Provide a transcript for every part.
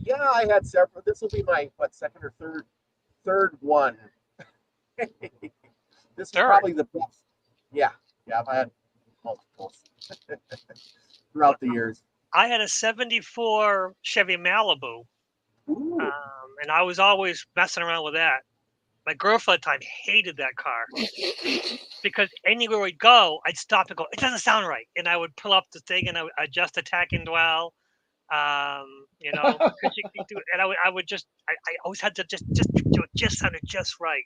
Yeah, I had several. This will be my second or third one. This is Third. probably the best. Yeah, yeah, I've had multiples throughout the years. I had a 74 Chevy Malibu, Ooh, and I was always messing around with that. My girlfriend at the time hated that car because anywhere we'd go, I'd stop and go, it doesn't sound right. And I would pull up the thing and I would adjust the tack and dwell. Because you can do it. And I would just, I always had to just do it just sounded just right.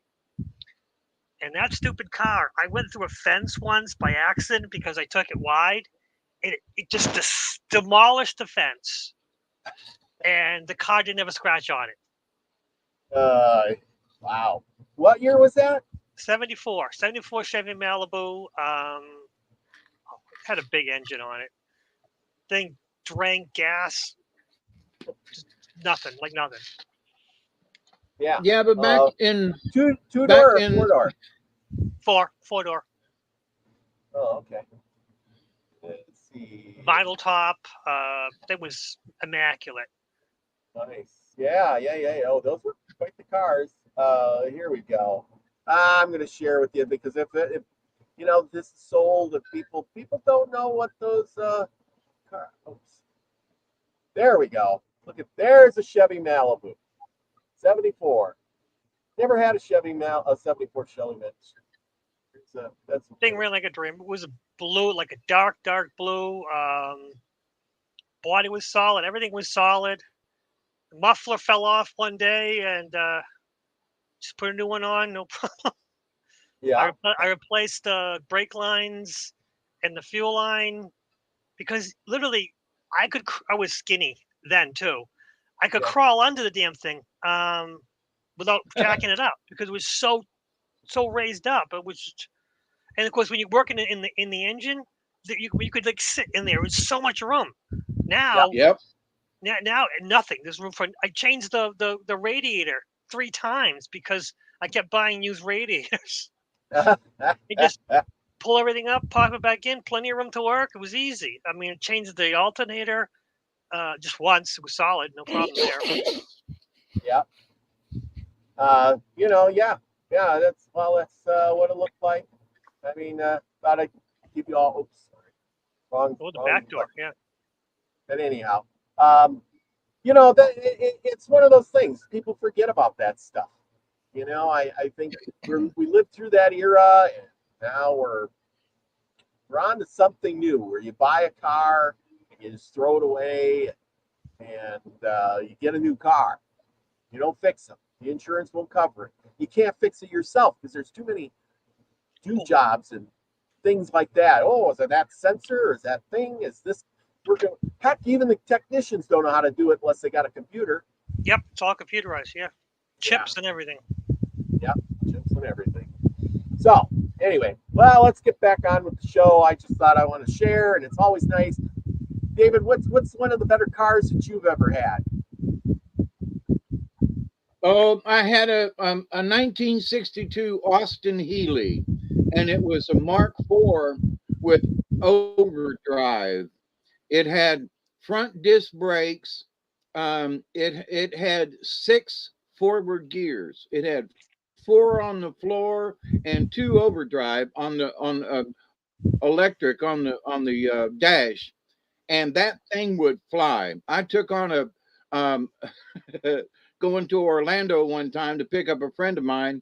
And that stupid car, I went through a fence once by accident because I took it wide. It just demolished the fence. And the car didn't have a scratch on it. wow. What year was that? 74 Chevy Malibu. It had a big engine on it. Thing drank gas. Just nothing, like nothing. Yeah. Yeah, but back in two door back or in- 4-door? Four door. Oh, okay. Let's see. Vinyl top. That was immaculate. Nice. Yeah. Oh, those were quite the cars. Here we go. I'm going to share with you because if this is sold, if people don't know what those cars. Oops. There we go. Look at there's a Chevy Malibu, 74. Never had a 74 Chevy Malibu. That's Thing ran like a dream. It was a blue, like a dark blue. Body was solid. Everything was solid. The muffler fell off one day, and just put a new one on. No problem. Yeah. I replaced the brake lines and the fuel line because literally I was skinny then too. I could crawl under the damn thing without jacking it up because it was so raised up. It was, and of course when you're working in the engine, you could like sit in there. It was so much room. Now, Yep. now nothing. There's room for. I changed the radiator 3 times because I kept buying used radiators. You just pull everything up, pop it back in, plenty of room to work. It was easy. I mean, it changed the alternator just once. It was solid, no problem there. Yeah. Yeah. That's what it looked like. I mean, thought I'd keep you all. Oops, sorry. Wrong. Oh, the back door, yeah. But anyhow, it's one of those things. People forget about that stuff. I think we lived through that era, and now we're on to something new where you buy a car and you just throw it away, and you get a new car. You don't fix them. The insurance won't cover it. You can't fix it yourself because there's too many do jobs and things like that. Oh, is it that sensor? Is that thing? Is this working? Heck, even the technicians don't know how to do it unless they got a computer. Yep, it's all computerized, yeah. Chips and everything. Yep, chips and everything. So, anyway, well, let's get back on with the show. I just thought I want to share, and it's always nice. David, what's one of the better cars that you've ever had? Oh, I had a 1962 Austin Healey, and it was a Mark IV with overdrive. It had front disc brakes. It had 6 forward gears. It had 4 on the floor and 2 overdrive on electric on the dash, and that thing would fly. I took on a going to Orlando one time to pick up a friend of mine,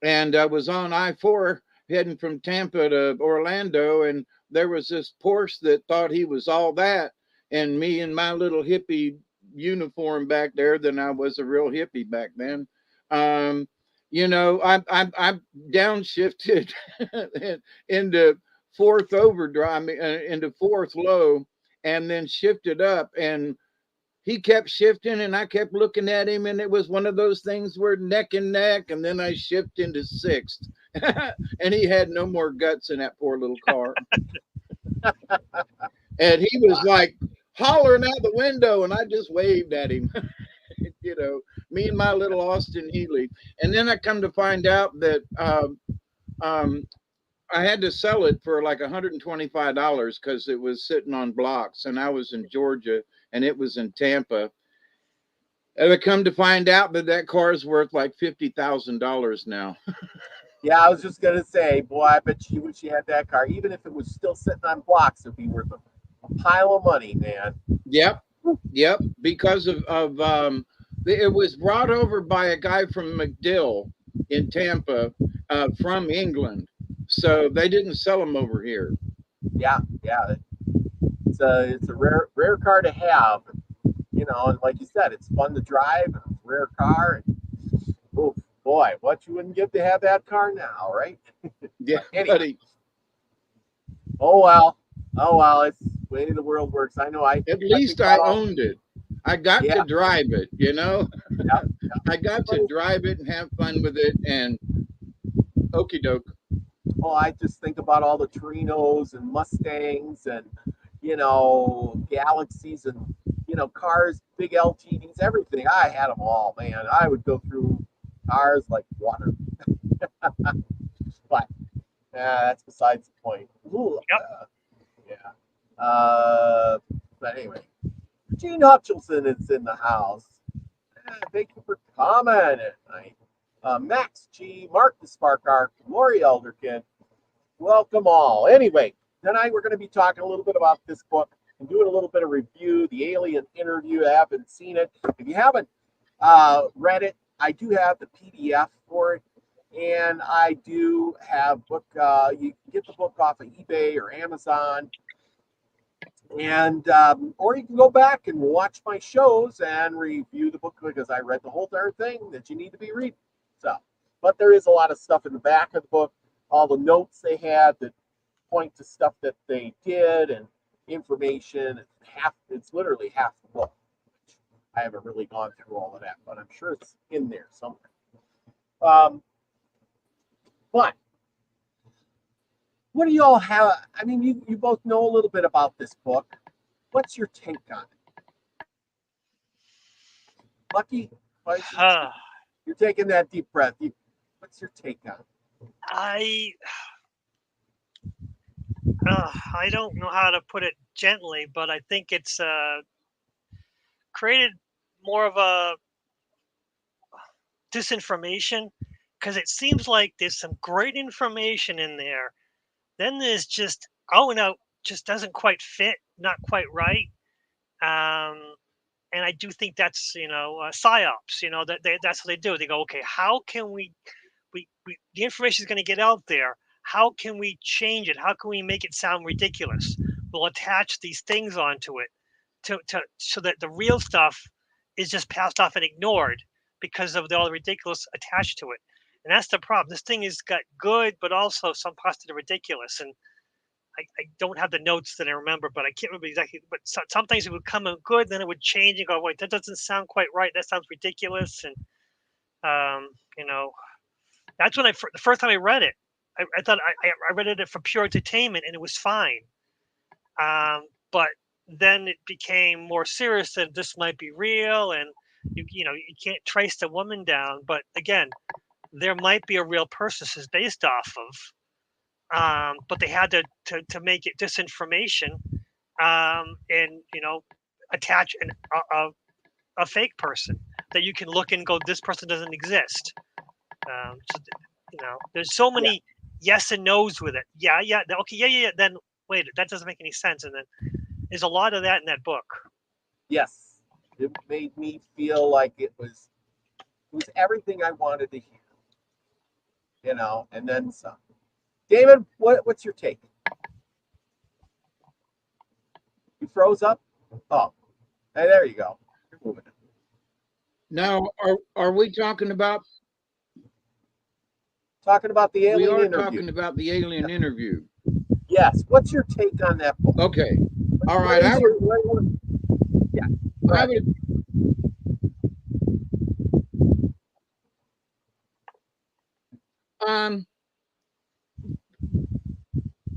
and I was on I-4 heading from Tampa to Orlando, and there was this Porsche that thought he was all that, and me in my little hippie uniform back there. Then I was a real hippie back then. I downshifted into 4th overdrive, into 4th low, and then shifted up, and he kept shifting, and I kept looking at him, and it was one of those things where neck and neck, and then I shifted into 6th, and he had no more guts in that poor little car. And he was like hollering out the window, and I just waved at him. Me and my little Austin Healey. And then I come to find out that I had to sell it for like $125 because it was sitting on blocks, and I was in Georgia and it was in Tampa. And I come to find out that that car is worth like $50,000 now. Yeah, I was just gonna say, boy, I bet you when she had that car, even if it was still sitting on blocks, it'd be worth a pile of money, man. Yep, yep. Because it was brought over by a guy from McDill in Tampa, from England, so they didn't sell them over here. Yeah, yeah. It's a rare car to have, you know, and like you said, it's fun to drive. It's a rare car. And, oh boy, what you wouldn't give to have that car now, right? Yeah, Anyway, buddy. oh well, oh well. It's the way the world works. I know. At I think least I about all. owned it. I got Yeah, to drive it, you know. yeah. I got to drive it and have fun with it, and okie doke. Well, I just think about all the Torinos and Mustangs and, you know, Galaxies and, you know, cars, big LTDs, everything. I had them all, man. I would go through cars like water. But that's besides the point. Ooh, Yep. yeah. But anyway, Gene Hutchinson is in the house. Thank you for coming tonight. Max G, Mark the Spark Arc, Lori Elderkin, welcome all. Anyway, tonight we're going to be talking a little bit about this book and doing a little bit of review, the Alien Interview. I haven't seen it. If you haven't read it, I do have the PDF for it, and I do have book. You can get the book off of eBay or Amazon, and or you can go back and watch my shows and review the book because I read the whole darn thing that you need to be reading. So, but there is a lot of stuff in the back of the book, all the notes they had that point to stuff that they did and information. It's literally half the book. I haven't really gone through all of that, but I'm sure it's in there somewhere. But what do you all have? I mean, you both know a little bit about this book. What's your take on it? Lucky, you're taking that deep breath. What's your take on it? I don't know how to put it gently, but I think it's created more of a disinformation because it seems like there's some great information in there. Then there's just just doesn't quite fit, not quite right. And I do think that's psyops. That's what they do. They go, okay, how can we the information is going to get out there. How can we change it? How can we make it sound ridiculous? We'll attach these things onto it so that the real stuff is just passed off and ignored because of all the ridiculous attached to it. And that's the problem. This thing has got good, but also some parts that are ridiculous. And I don't have the notes that I remember, but I can't remember exactly. But sometimes it would come in good, then it would change and go, wait, that doesn't sound quite right. That sounds ridiculous. And, that's when the first time I read it, I thought I read it for pure entertainment and it was fine. But then it became more serious that this might be real and you can't trace the woman down. But again, there might be a real person this is based off of. But they had to make it disinformation and attach a fake person that you can look and go, this person doesn't exist. There's so many yes and no's with it. Yeah, okay, yeah. Then wait, that doesn't make any sense. And then there's a lot of that in that book. Yes, it made me feel like it was everything I wanted to hear. And then some. David, what's your take? You froze up? Oh, hey, there you go. You're moving. Now, are we talking about? Talking about the alien interview. We are talking about the alien interview. Yes. What's your take on that book? Okay. All right. I would.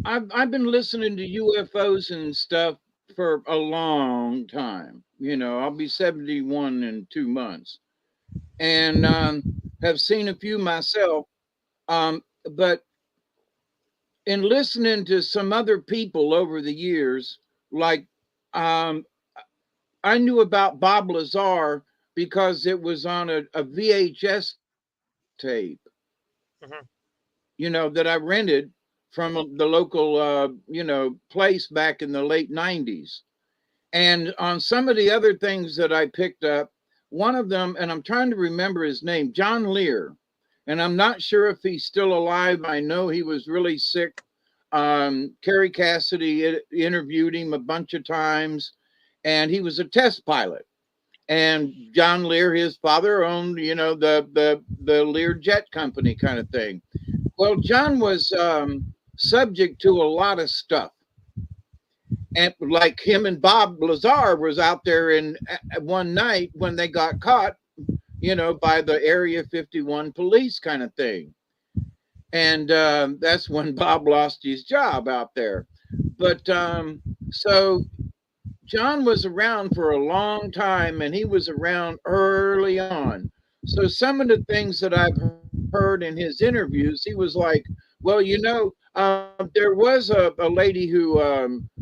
I've been listening to UFOs and stuff for a long time. I'll be 71 in 2 months, and have seen a few myself. But in listening to some other people over the years, like I knew about Bob Lazar because it was on a VHS tape, Mhm. that I rented from the local, place back in the late 90s. And on some of the other things that I picked up, one of them, and I'm trying to remember his name, John Lear. And I'm not sure if he's still alive. I know he was really sick. Kerry Cassidy interviewed him a bunch of times, and he was a test pilot. And John Lear, his father, owned, the Lear Jet Company kind of thing. Well, John was subject to a lot of stuff, and like him and Bob Lazar was out there in one night when they got caught, by the Area 51 police kind of thing. And that's when Bob lost his job out there. But so John was around for a long time, and he was around early on. So some of the things that I've heard in his interviews, he was like, well, there was a lady who,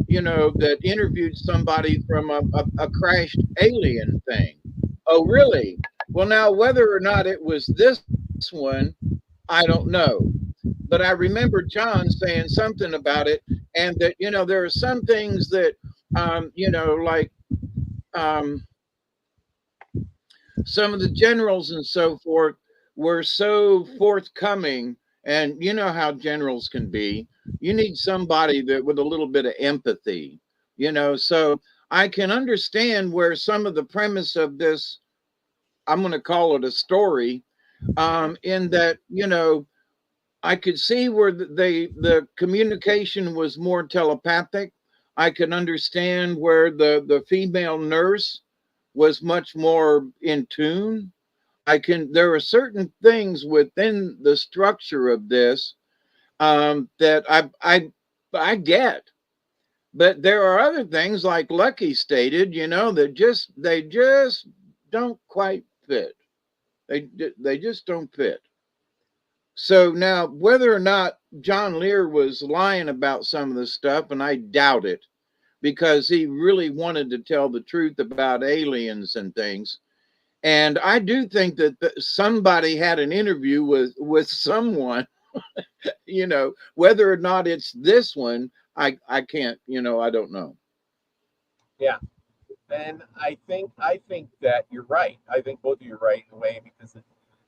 that interviewed somebody from a crashed alien thing. Oh, really? Well, now, whether or not it was this one, I don't know. But I remember John saying something about it, and that, there are some things that, like um, some of the generals and so forth were so forthcoming. And you know how generals can be. You need somebody that with a little bit of empathy, So I can understand where some of the premise of this, I'm going to call it a story, in that, I could see where the communication was more telepathic. I can understand where the female nurse was much more in tune. There are certain things within the structure of this that I get, but there are other things like Lucky stated, that they just don't quite fit. They just don't fit. So now, whether or not John Lear was lying about some of the stuff, and I doubt it, because he really wanted to tell the truth about aliens and things. And I do think that somebody had an interview with someone, whether or not it's this one, I can't, I don't know. Yeah. And I think that you're right. I think both of you are right in a way because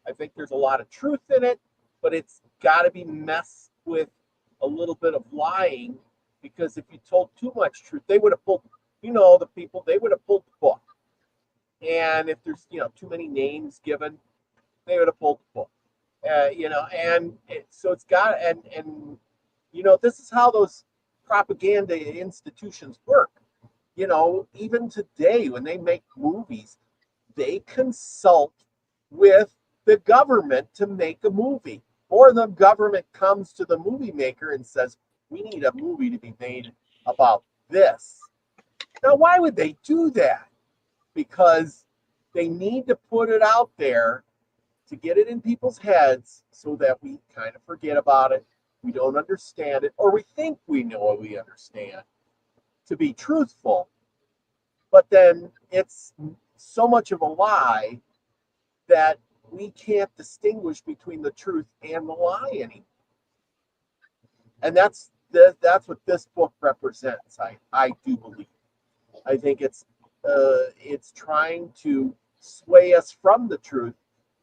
I think there's a lot of truth in it, but it's got to be messed with a little bit of lying because if you told too much truth, they would have pulled, the people, they would have pulled the book. And if there's, too many names given, they would have pulled the book. So it's got, and, this is how those propaganda institutions work. Even today when they make movies, they consult with the government to make a movie, or the government comes to the movie maker and says, we need a movie to be made about this. Now, why would they do that? Because they need to put it out there to get it in people's heads so that we kind of forget about it, we don't understand it, or we think we know what we understand to be truthful. But then it's so much of a lie that we can't distinguish between the truth and the lie anymore. And that's what this book represents. I do believe. I think it's trying to sway us from the truth,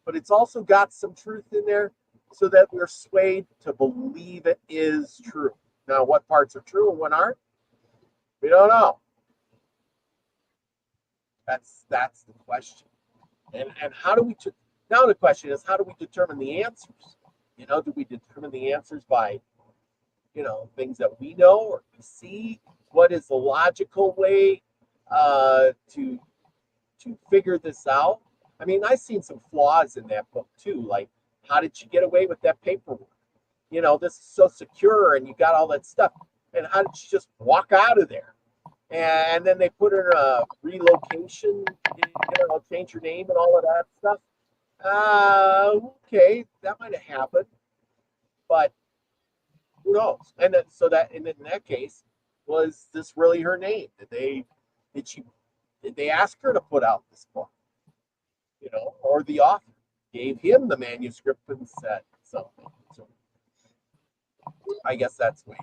but it's also got some truth in there so that we're swayed to believe it is true. Now, what parts are true and what aren't, we don't know. That's the question. And how do we now the question is, how do we determine the answers? Do we determine the answers by things that we know or we see? What is the logical way to figure this out? I mean, I've seen some flaws in that book too. Like, how did she get away with that paperwork? This is so secure, and you got all that stuff. And how did she just walk out of there? And then they put her in a relocation, change her name and all of that stuff. Okay, that might have happened, but who knows? And then, in that case, was this really her name? Did they ask her to put out this book? or the author gave him the manuscript and said something. So I guess that's way.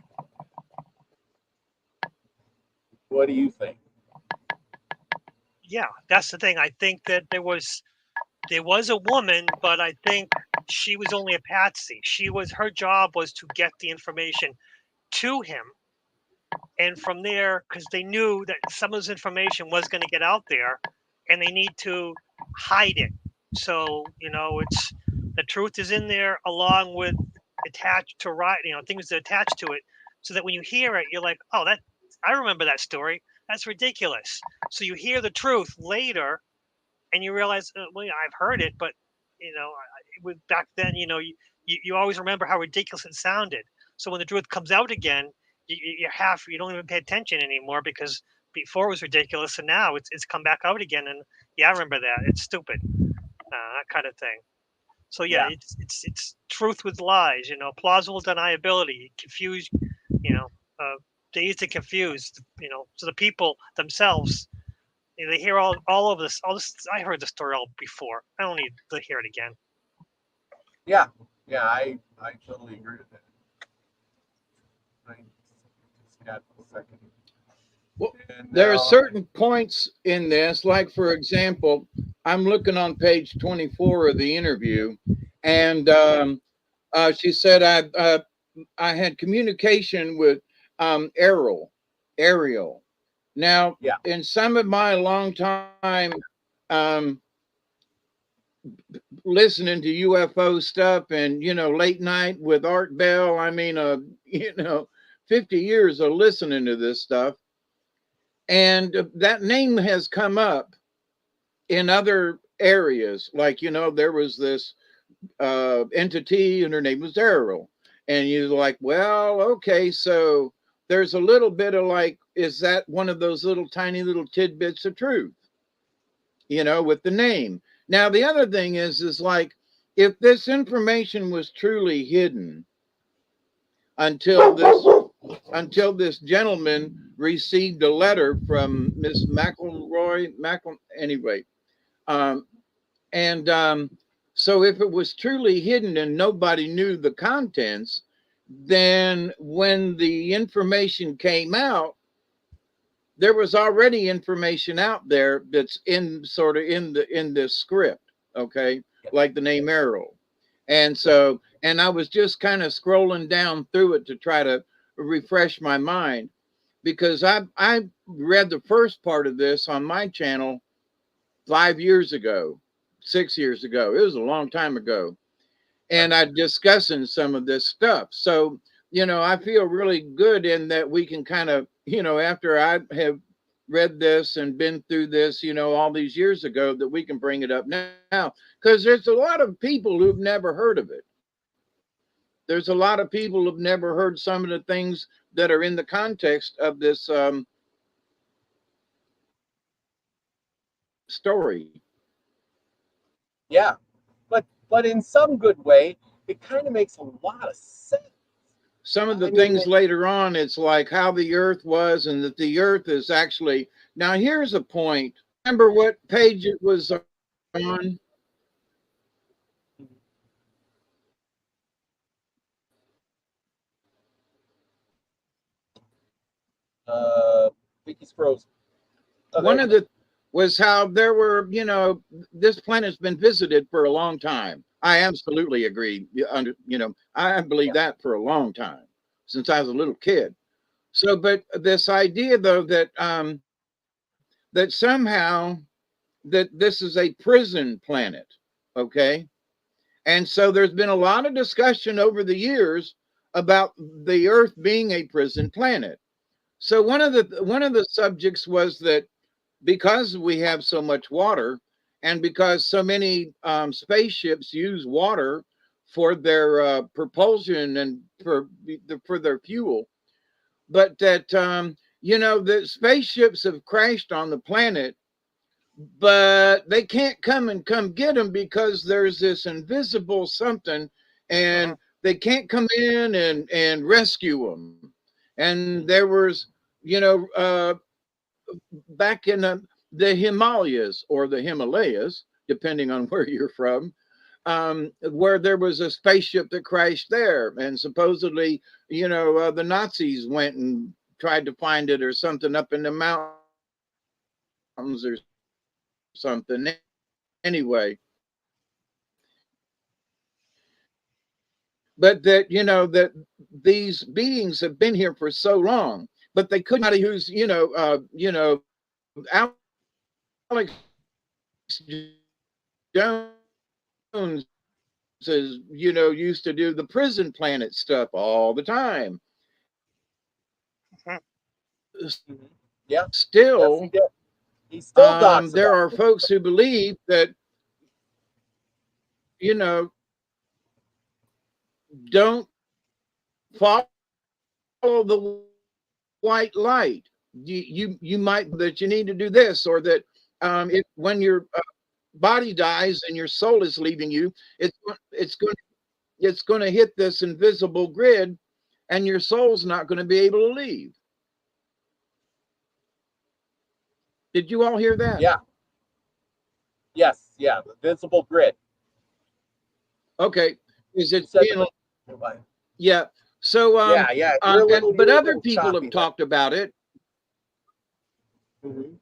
What do you think? Yeah, that's the thing. I think that there was a woman, but I think she was only a patsy. Her job was to get the information to him, and from there, because they knew that some of this information was going to get out there, and they need to hide it. So it's the truth is in there along with attached to things that attach to it, so that when you hear it, you're like, oh, I remember that story. That's ridiculous. So you hear the truth later, and you realize, well, yeah, I've heard it, but back then, you always remember how ridiculous it sounded. So when the truth comes out again, you don't even pay attention anymore, because before it was ridiculous, and now it's come back out again, and yeah, I remember that. It's stupid, that kind of thing. So yeah, it's truth with lies, plausible deniability, confuse, dazed and confused, so the people themselves, they hear all of this. I heard the story all before. I don't need to hear it again. Yeah, I totally agree with that. I just got a second. Well, there are certain points in this, like for example, I'm looking on page 24 of the interview, and she said I had communication with Ariel. Now, in some of my long time listening to UFO stuff and, late night with Art Bell, I mean, 50 years of listening to this stuff. And that name has come up in other areas. Like, there was this entity and her name was Ariel. And you're like, well, okay, so there's a little bit of like, is that one of those little tiny little tidbits of truth, with the name? Now, the other thing is like, if this information was truly hidden until this gentleman received a letter from Miss McElroy, anyway. So if it was truly hidden and nobody knew the contents, then when the information came out, there was already information out there that's in this script, okay, like the name Errol. And so, and I was just kind of scrolling down through it to try to refresh my mind, because I read the first part of this on my channel 5 years ago, 6 years ago. It was a long time ago. And I'm discussing some of this stuff. So, I feel really good in that we can kind of, after I have read this and been through this, all these years ago, that we can bring it up now. Because there's a lot of people who've never heard of it. There's a lot of people who've never heard some of the things that are in the context of this story. Yeah, but in some good way, it kind of makes a lot of sense. Some of the things later on, it's like how the earth was, and that the earth is actually, now here's a point. Remember what page it was on? Vicky's frozen. One of the was how there were, this planet's been visited for a long time. I absolutely agree. I believe that for a long time, since I was a little kid. So, but this idea though that that somehow that this is a prison planet, okay? And so there's been a lot of discussion over the years about the Earth being a prison planet. So one of the subjects was that because we have so much water, and because so many spaceships use water for their propulsion and for their fuel, but that the spaceships have crashed on the planet, but they can't come get them because there's this invisible something, and they can't come in and rescue them. And there was, back in the Himalayas, depending on where you're from, where there was a spaceship that crashed there, and supposedly, the Nazis went and tried to find it or something up in the mountains or something. Anyway, but that these beings have been here for so long, but they could not use, Alex Jones is, used to do the prison planet stuff all the time. Yeah. Still, yes, he still talks there about are folks who believe that, don't follow the white light. You might that you need to do this, or that if when your body dies and your soul is leaving you, it's going to hit this invisible grid, and your soul's not going to be able to leave. Did you all hear that? Yeah. Yes. Yeah. The visible grid. Okay. Is it Said being? Yeah. So yeah. Yeah. but other people have talked about it. Mm-hmm.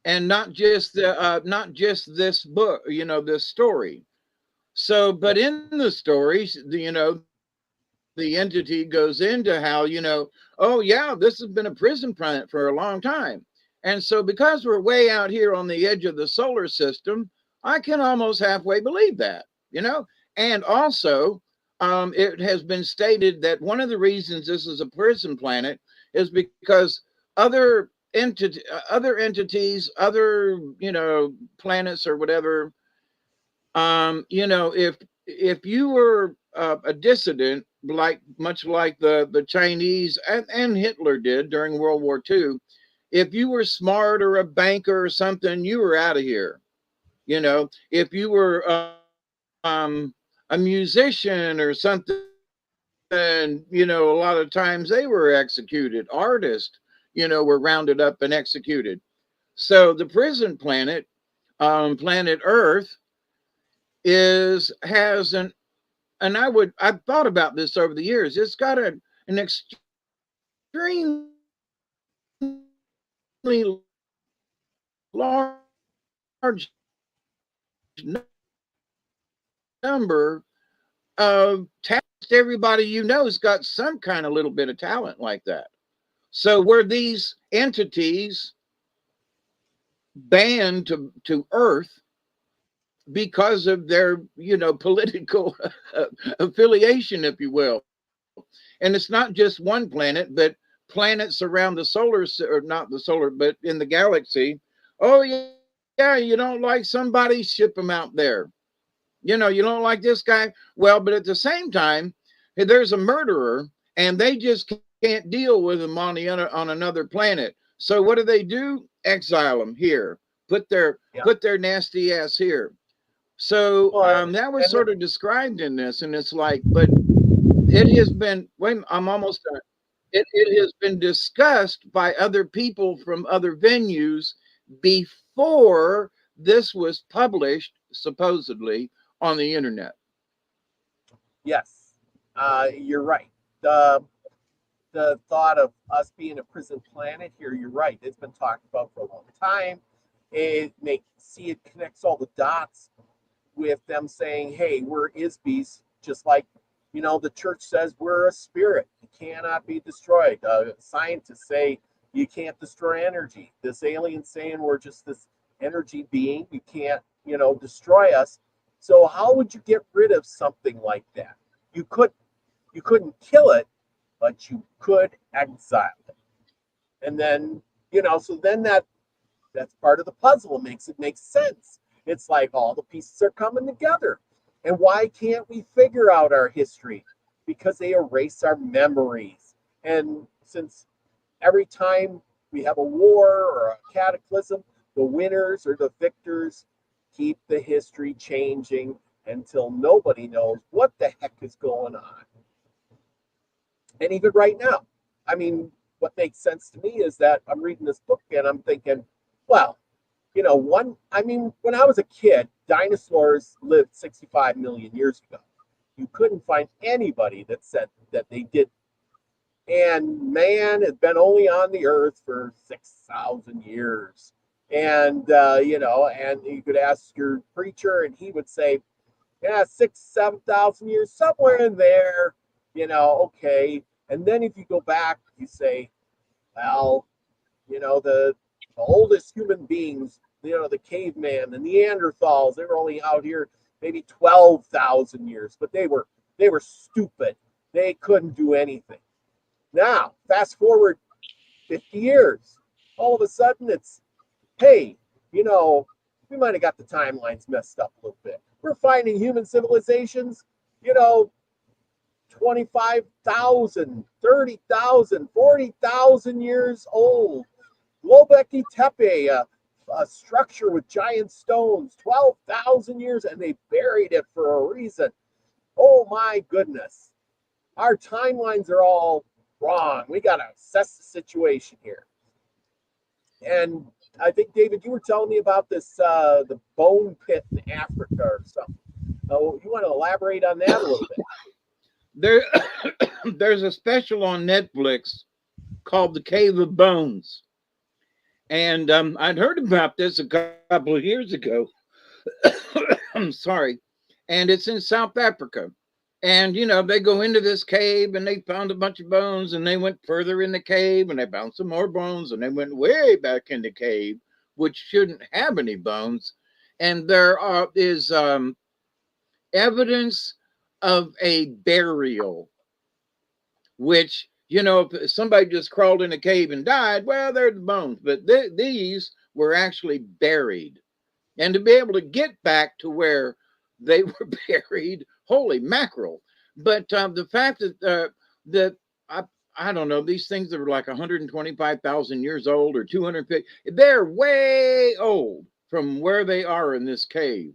And not just this book, this story. So, but in the stories, the entity goes into how, oh yeah, this has been a prison planet for a long time. And so because we're way out here on the edge of the solar system, I can almost halfway believe that, and also it has been stated that one of the reasons this is a prison planet is because other entities, other, planets or whatever, if you were a dissident, much like the Chinese and Hitler did during World War II, if you were smart or a banker or something, you were out of here. If you were a musician or something, a lot of times they were executed. Artists, were rounded up and executed. So the prison planet, planet Earth, has an and I've thought about this over the years. It's got an extremely large number of talent. Everybody has got some kind of little bit of talent like that. So were these entities banned to Earth because of their, political affiliation, if you will? And it's not just one planet, but planets around the solar, or not the solar, but in the galaxy. Oh yeah, you don't like somebody, ship them out there. You don't like this guy. Well, but at the same time, there's a murderer, and they just can't deal with him on another planet. So what do? Exile them here. Put their nasty ass here. So that was sort of described in this, and it's like, but it has been. Wait, I'm almost done. It has been discussed by other people from other venues before this was published, supposedly, on the internet. Yes, you're right. The thought of us being a prison planet here, you're right. It's been talked about for a long time. It connects all the dots with them saying, hey, we're Isbies, just like, the church says we're a spirit. You cannot be destroyed. Scientists say you can't destroy energy. This alien saying we're just this energy being. You can't, destroy us. So how would you get rid of something like that? You couldn't kill it, but you could exile it. And then, so then that's part of the puzzle. It makes sense. It's like all the pieces are coming together. And why can't we figure out our history? Because they erase our memories. And since every time we have a war or a cataclysm, the winners or the victors keep the history changing until nobody knows what the heck is going on. And even right now, I mean, what makes sense to me is that I'm reading this book and I'm thinking, well, I mean, when I was a kid, dinosaurs lived 65 million years ago. You couldn't find anybody that said that they did. And man had been only on the earth for 6,000 years. And, and you could ask your preacher, and he would say, yeah, 7,000 years, somewhere in there, okay. And then if you go back, you say, well, the oldest human beings, the caveman, the Neanderthals, they were only out here maybe 12,000 years, but they were stupid. They couldn't do anything. Now, fast forward 50 years, all of a sudden it's, hey, we might have got the timelines messed up a little bit. We're finding human civilizations, 25,000, 30,000, 40,000 years old. Göbekli Tepe, a structure with giant stones, 12,000 years, and they buried it for a reason. Oh my goodness. Our timelines are all wrong. We got to assess the situation here. And I think, David, you were telling me about this, the bone pit in Africa or something. Oh, you want to elaborate on that a little bit? There's a special on Netflix called The Cave of Bones. And I'd heard about this a couple of years ago. I'm sorry. And it's in South Africa. And, they go into this cave and they found a bunch of bones, and they went further in the cave and they found some more bones, and they went way back in the cave, which shouldn't have any bones. And there is evidence of a burial, which, if somebody just crawled in a cave and died, well, they're the bones. But these were actually buried. And to be able to get back to where they were buried, holy mackerel. But the fact that I don't know, these things that are like 125,000 years old or 250, they're way old from where they are in this cave.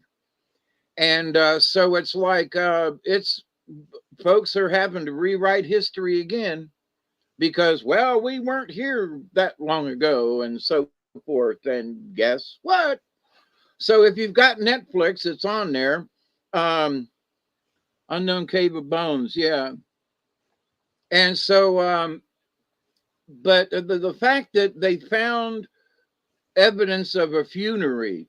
And so it's like folks are having to rewrite history again because, well, we weren't here that long ago and so forth. And guess what? So if you've got Netflix, it's on there. Unknown Cave of Bones, yeah. And so, but the fact that they found evidence of a funeral,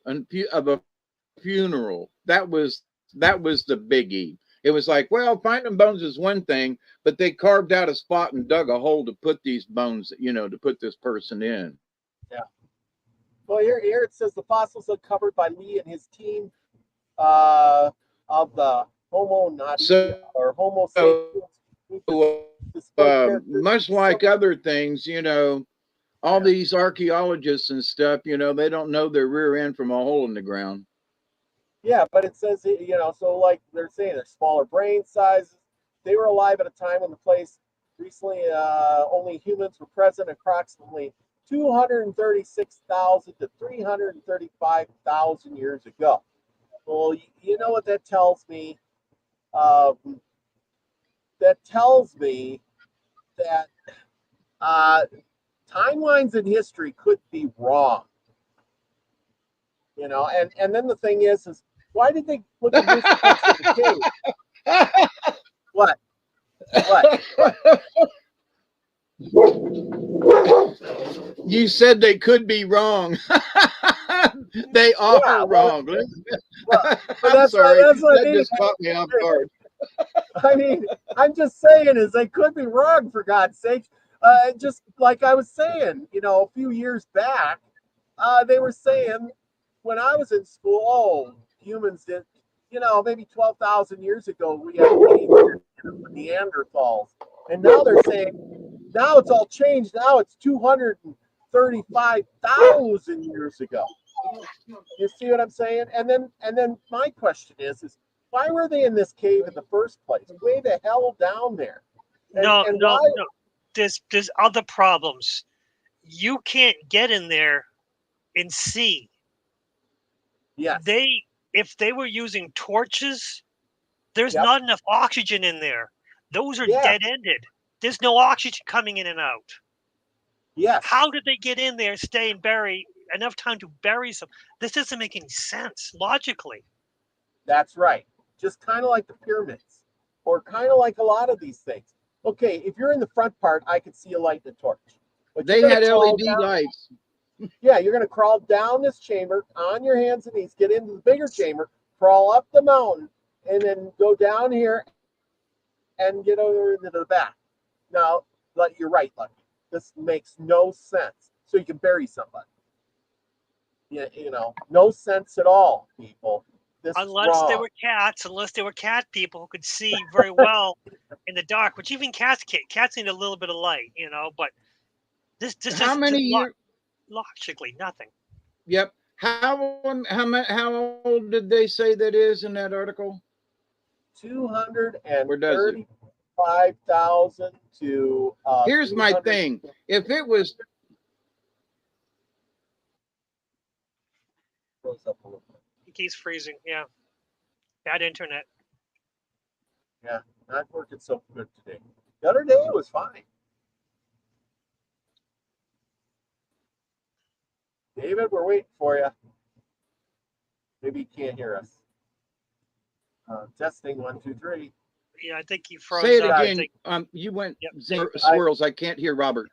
that was the biggie. It was like, well, finding bones is one thing, but they carved out a spot and dug a hole to put these bones, to put this person in. Yeah. Well, here it says the fossils uncovered by Lee and his team of the Homo nati or Homo sapiens. Much like other things, all these archaeologists and stuff, they don't know their rear end from a hole in the ground. Yeah, but it says, so like they're saying, they're smaller brain sizes. They were alive at a time when the place recently only humans were present, approximately 236,000 to 335,000 years ago. Well, you know what that tells me? That tells me that timelines in history could be wrong. And then the thing is why did they look at this picture of the cave? What? You said they could be wrong. They are wrong. I'm sorry. That just caught me off guard. I mean, I'm just saying is they could be wrong, for God's sake. Just like I was saying, a few years back, they were saying when I was in school, oh, humans did, maybe 12,000 years ago, we had Neanderthals. And now they're saying, now it's all changed. Now it's 235,000 years ago. You see what I'm saying? And then my question is why were they in this cave in the first place? Way the hell down there. No. There's other problems. You can't get in there and see. Yeah. If they were using torches, there's not enough oxygen in there. Those are dead-ended. There's no oxygen coming in and out. Yes, How did they get in there, stay and bury enough time to bury some? This doesn't make any sense logically. that's right. Just kind of like the pyramids, or kind of like a lot of these things. Okay, if you're in the front part, I could see a light and a torch. But They you're going had to crawl LED down. lights. Yeah, you're going to crawl down this chamber on your hands and knees, get into the bigger chamber, crawl up the mountain, and then go down here and get over into the back. Now, you're right, Lucky. This makes no sense. So you can bury somebody. Yeah, no sense at all, people. This is Unless they wrong. were cats, unless they were cat people who could see very well in the dark, which even cats need a little bit of light, but this How is many years? logically nothing. Yep. How old did they say that is in that article? 235,000 to Here's my 300. thing. If it was It keeps freezing. Yeah. Bad internet. Yeah, not working so good today. The other day it was fine. David, we're waiting for you. Maybe you can't hear us. Testing 1, 2, 3. Yeah, I think you froze say it up. again. You went Yep. swirls. I can't hear Robert.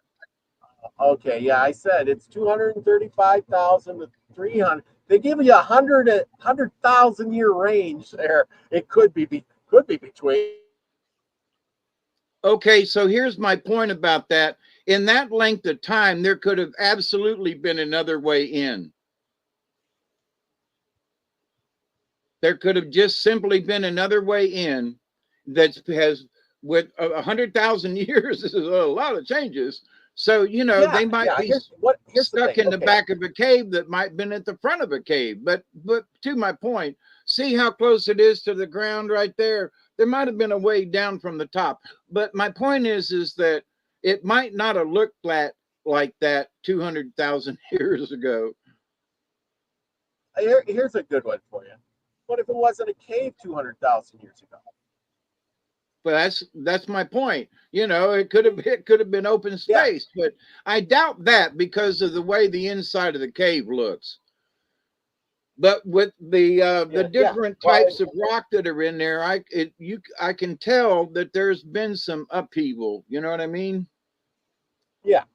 Okay, yeah, I said it's 235,000 to 300. They give you 100,000 year range there. It could be between. Okay, so here's my point about that. In that length of time, there could have absolutely been another way in. There could have just simply been another way in that has, with 100,000 years, this is a lot of changes. So, they might be stuck in the back of a cave that might have been at the front of a cave. But to my point, see how close it is to the ground right there? There might have been a way down from the top. But my point is that it might not have looked like that 200,000 years ago. Here's a good one for you. What if it wasn't a cave 200,000 years ago? But that's my point. It could have been open space, but I doubt that because of the way the inside of the cave looks. But with the different types of rock that are in there, I can tell that there's been some upheaval. You know what I mean? Yeah.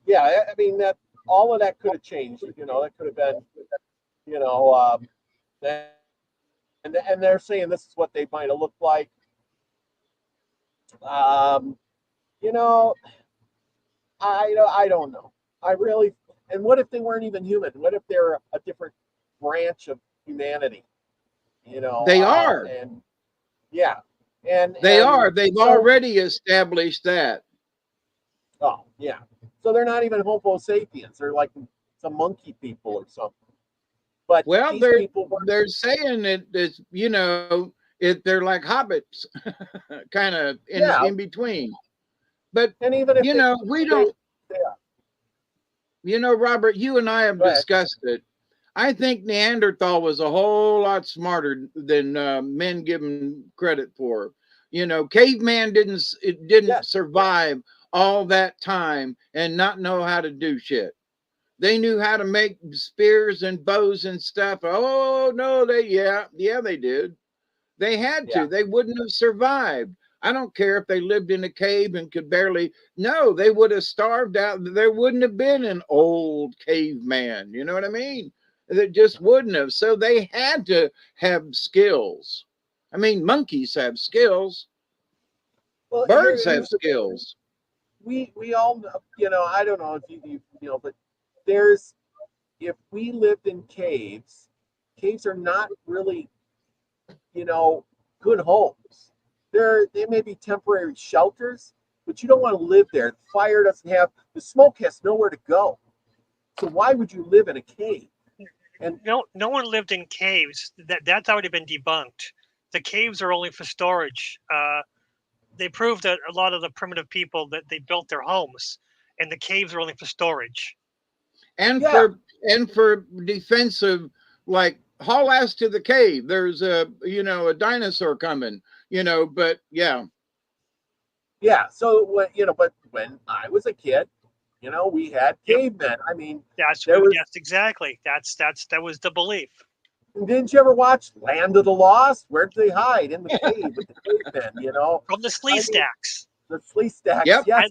I mean that all of that could have changed. That could have been, and they're saying this is what they might have looked like. I don't know. I really. And what if they weren't even human? What if they're a different branch of humanity? They are. And yeah, and they are. They've already established that. Oh yeah. So they're not even Homo sapiens. They're like some monkey people or something. But they're saying it's they're like hobbits, kind of in between. But and even if we don't. Robert, you and I have discussed it. I think Neanderthal was a whole lot smarter than men give him credit for. Caveman didn't survive all that time and not know how to do shit. They knew how to make spears and bows and stuff. Oh no, they did. They had to. They wouldn't have survived. I don't care if they lived in a cave and could barely. No, they would have starved out. There wouldn't have been an old caveman. You know what I mean? That just wouldn't have. So they had to have skills. I mean, monkeys have skills. Well, birds have skills. We all I don't know if you but if we lived in caves are not really good homes. They may be temporary shelters, but you don't want to live there. The fire doesn't have, the smoke has nowhere to go. So why would you live in a cave? And no one lived in caves. That's already been debunked. The caves are only for storage. They proved that a lot of the primitive people that they built their homes, and the caves are only for storage. And for defensive, like haul ass to the cave. There's a dinosaur coming. But yeah. Yeah. So but when I was a kid, You know, we had cavemen. I mean, That's there was. yes, exactly. That was the belief. Didn't you ever watch Land of the Lost? Where did they hide? In the cave with the cavemen, you know? From the I slee mean, stacks. the flea stacks, Yep. yes.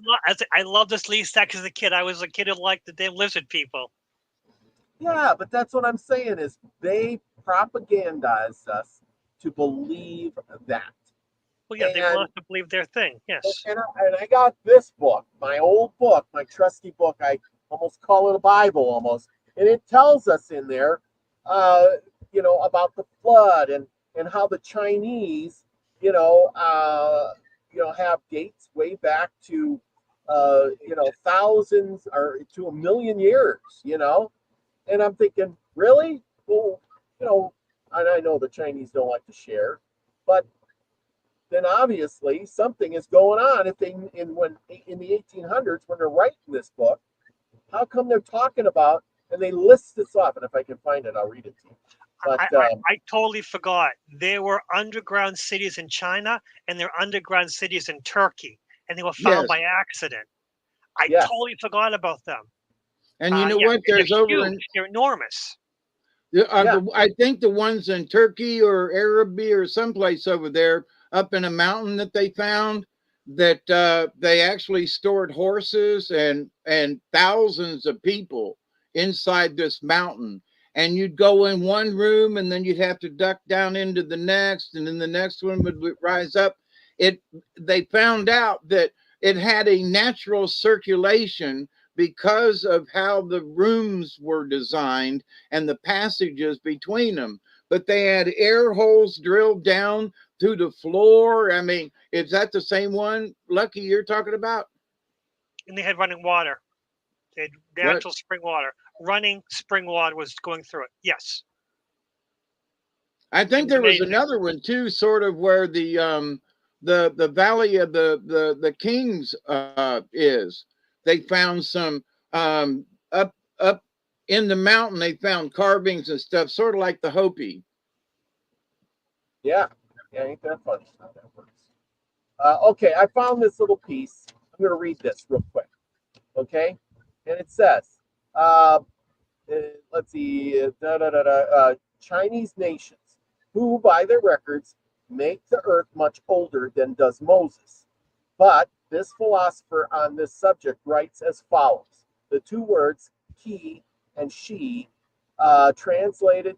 I love the slee stacks as a kid. I was a kid who liked the damn lizard people. Yeah, but that's what I'm saying is they propagandize us to believe that. Well, yeah, they And want us to believe their thing. Yes. I got this book, my old book, my trusty book. I almost call it a Bible almost, and it tells us in there, uh, about the flood and how the Chinese, have dates way back to, thousands or to a million years, and I'm thinking, really? Well, and I know the Chinese don't like to share, but then obviously something is going on. If they in the 1800s when they're writing this book, how come they're talking about and they list this off? And if I can find it, I'll read it to you. But I totally forgot. There were underground cities in China and there are underground cities in Turkey, and they were found Yes. by accident. I Yes. totally forgot about them. And you know Yeah, what? There's they're over huge. They're enormous. I think the ones in Turkey or Arabia or someplace over there up in a mountain that they found, that they actually stored horses and thousands of people inside this mountain. And you'd go in one room and then you'd have to duck down into the next, and then the next one would rise up. They found out that it had a natural circulation because of how the rooms were designed and the passages between them. But they had air holes drilled down through the floor. I mean, is that the same one, Lucky, you're talking about? And they had running water. They had natural spring water. Running spring water was going through it. Yes. I think there was another one too, sort of where the Valley of the Kings is. They found some up in the mountain. They found carvings and stuff, sort of like the Hopi. Yeah, ain't that funny how that works? Okay, I found this little piece. I'm going to read this real quick. Okay, and it says, let's see, Chinese nations who, by their records, make the earth much older than does Moses. But this philosopher on this subject writes as follows: the two words "qi" and "shi" translated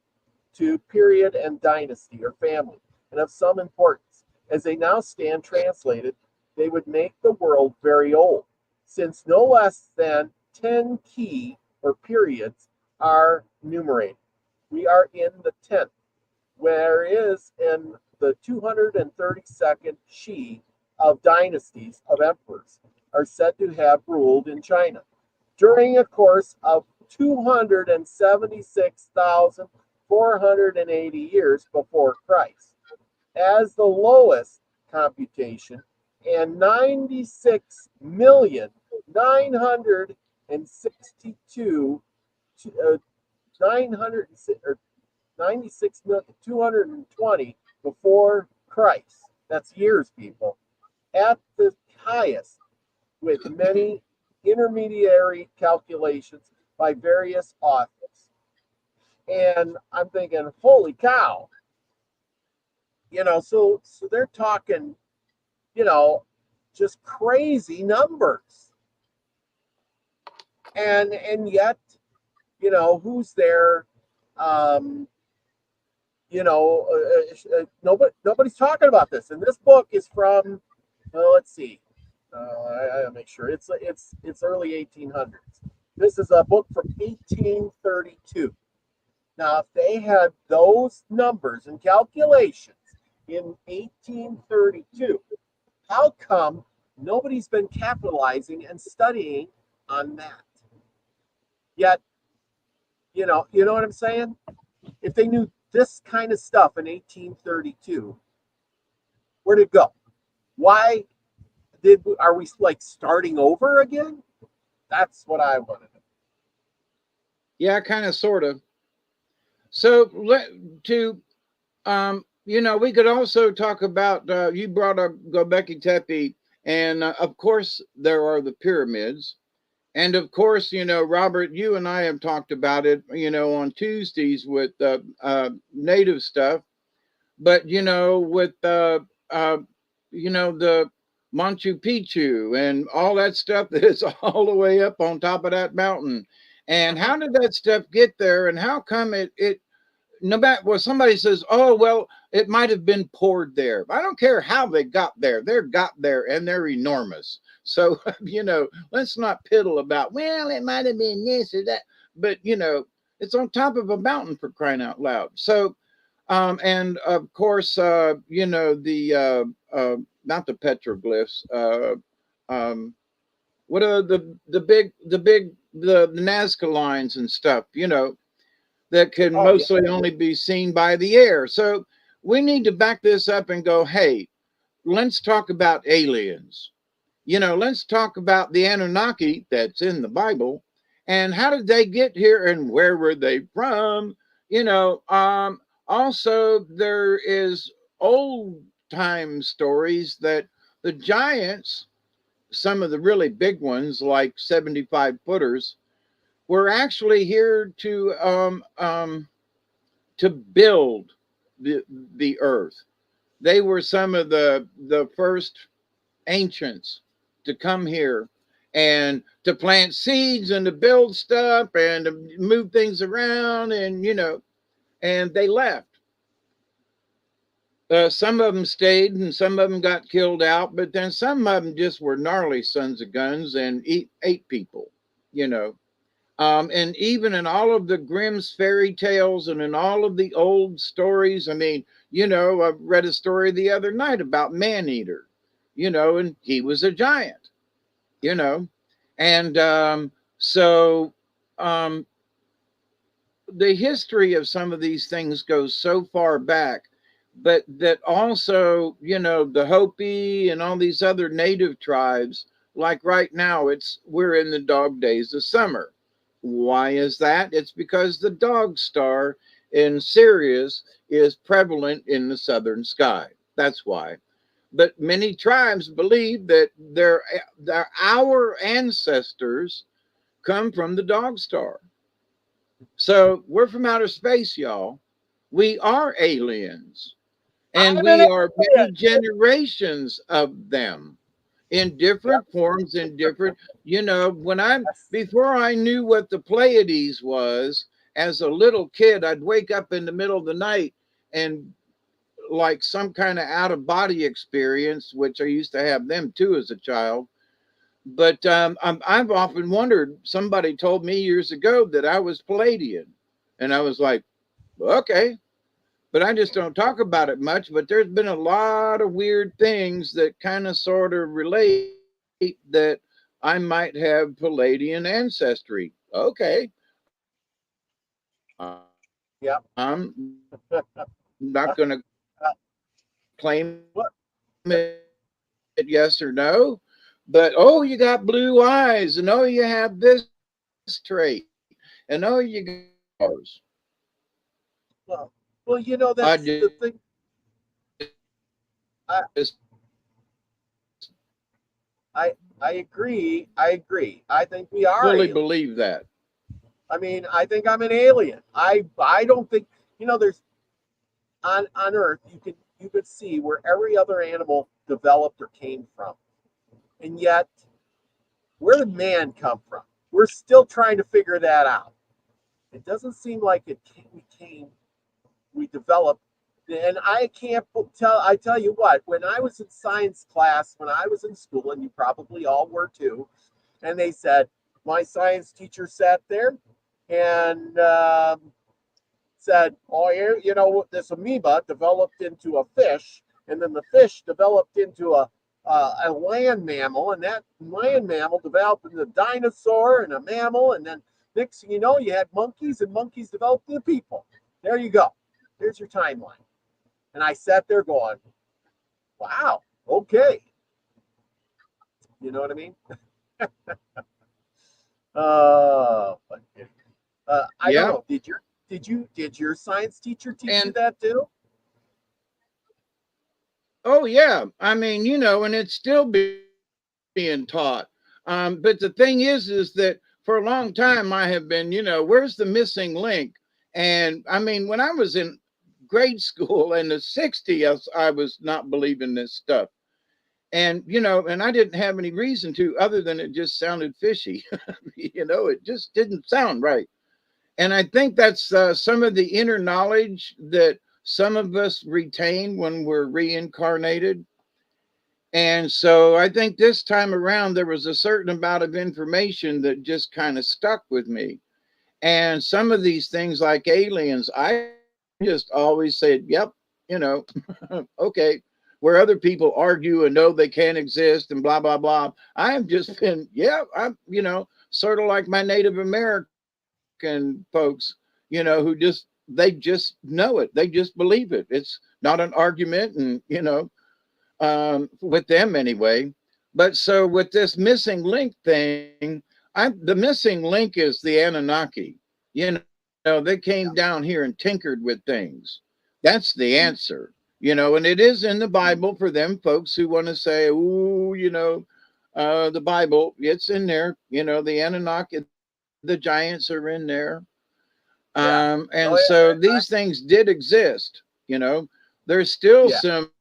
to period and dynasty or family, and of some importance. As they now stand translated, they would make the world very old, since no less than 10 qi or periods are numerated. We are in the 10th, whereas in the 232nd shi of dynasties of emperors are said to have ruled in China during a course of 276,480 years before Christ. As the lowest computation, and 96,962 900 or 96,220 before Christ. That's years, people. At the highest, with many intermediary calculations by various authors. And I'm thinking, holy cow. So they're talking, just crazy numbers. And yet, who's there? Nobody's talking about this. And this book is from, well, let's see. I gotta make sure it's early 1800s. This is a book from 1832. Now, if they had those numbers and calculations in 1832, how come nobody's been capitalizing and studying on that? Yet, you know what I'm saying? If they knew this kind of stuff in 1832, where'd it go? Why are we like starting over again? That's what I want to know. Yeah, kind of, sort of. So we could also talk about, you brought up Göbekli Tepe, and of course there are the pyramids, And of course, Robert, you and I have talked about it, on Tuesdays with native stuff. But with uh, the Machu Picchu and all that stuff that is all the way up on top of that mountain. And Mhm. how did that stuff get there? And how come it no matter well, somebody says, oh well, it might have been poured there. I don't care how they got there. They're got there and they're enormous. So, let's not piddle about, well, it might have been this or that. But it's on top of a mountain, for crying out loud. So and of course, the not the petroglyphs. Um, what are the Nazca lines and stuff? That can Oh yeah. mostly only be seen by the air. So we need to back this up and go, hey, let's talk about aliens. Let's talk about the Anunnaki that's in the Bible, and how did they get here and where were they from? You know, um, Also, there is old time stories that the giants, some of the really big ones, like 75 footers, were actually here to build the earth. They were some of the first ancients to come here and to plant seeds and to build stuff and to move things around, and and they left. Some of them stayed and some of them got killed out, but then some of them just were gnarly sons of guns and ate people. you know and even in all of the Grimm's fairy tales and in all of the old stories, I mean, I read a story the other night about Maneater, and he was a giant, you know. And so um, the history of some of these things goes so far back, but that also, the Hopi and all these other native tribes, like right now, we're in the dog days of summer. Why is that? It's because the dog star in Sirius is prevalent in the southern sky. That's why. But many tribes believe that our ancestors come from the dog star. So we're from outer space, y'all. We are aliens, and I'm an we are alien. many generations of them in Yep. different forms, in different, Yes. before I knew what the Pleiades was, as a little kid, I'd wake up in the middle of the night and like some kind of out of body experience, which I used to have them too as a child. But I've often wondered. Somebody told me years ago that I was Palladian, and I was like, okay, but I just don't talk about it much. But there's been a lot of weird things that kind of sort of relate that I might have Palladian ancestry. Okay, I'm Yep. not going to Uh, claim it what? yes or no, but oh, you got blue eyes, and oh, you have this trait, and oh, you got powers. Well, well, I that's the just thing. I I I agree. I agree. I think we are fully aliens. believe that. I mean, I think I'm an alien. I don't think there's on Earth you could see where every other animal developed or came from, and yet where did man come from? We're still trying to figure that out. It doesn't seem like we developed. And I can't tell. I tell you what, when I was in science class, when I was in school, and you probably all were too, and they said, my science teacher sat there and said, "Oh, this amoeba developed into a fish, and then the fish developed into a land mammal, and that land mammal developed into a dinosaur and a mammal, and then next thing you know, you had monkeys, and monkeys developed into people. There you go. Here's your timeline." And I sat there going, "Wow, okay." You know what I mean? But I don't Yeah. know. Did your science teacher teach you And that too? oh yeah, I mean, and it's still being taught. But the thing is that for a long time I have been, where's the missing link? And I mean, when I was in grade school in the 60s, I was not believing this stuff. And, and I didn't have any reason to, other than it just sounded fishy. It just didn't sound right. And I think that's some of the inner knowledge that some of us retain when we're reincarnated. And so I think this time around, there was a certain amount of information that just kind of stuck with me. And some of these things, like aliens, I just always said, yep, you know, okay. Where other people argue and know they can't exist and blah, blah, blah. I have just been, yeah, I'm, sort of like my Native American folks, who they just know it. They just believe it. It's not an argument. And, with them anyway. But so with this missing link thing, the missing link is the Anunnaki. They came down here and tinkered with things. That's the answer. And it is in the Bible for them folks who want to say, "Ooh, the Bible, it's in there." The Anunnaki, the giants are in there. Yeah. And so these things did exist. There's still some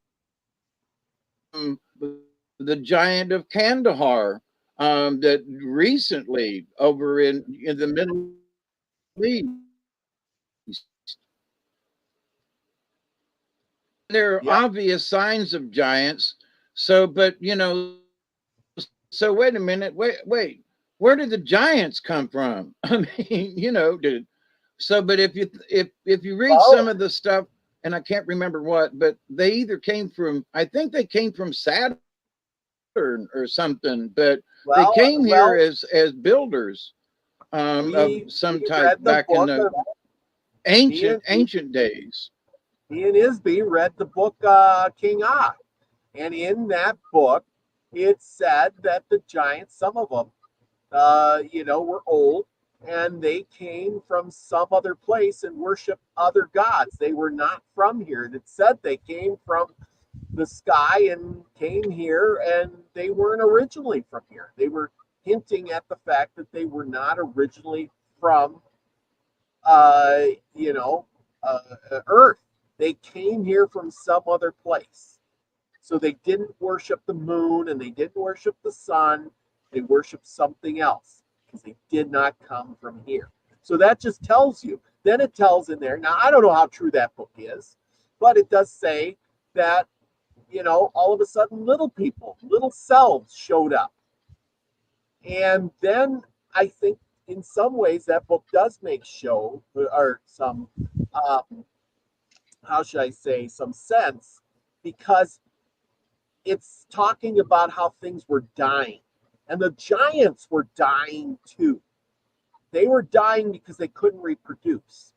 the giant of Kandahar that recently over in the Middle East. There are obvious signs of giants. So, but so wait a minute, wait. Where did the giants come from? I mean, did so. But if you read some of the stuff, and I can't remember what, but they either came from, I think they came from Saturn or something, but they came here as builders of some type back in the ancient days. Ian Isby read the book King Og, and in that book, it said that the giants, some of them, were old, and they came from some other place and worshiped other gods. They were not from here. And it said they came from the sky and came here, and they weren't originally from here. They were hinting at the fact that they were not originally from, Earth. They came here from some other place. So they didn't worship the moon and they didn't worship the sun. They worshiped something else because they did not come from here. So that just tells you. Then it tells in there. Now, I don't know how true that book is, but it does say that, all of a sudden little people, little selves showed up. And then I think in some ways that book does make show or some, how should I say, some sense, because it's talking about how things were dying. And the giants were dying too. They were dying because they couldn't reproduce.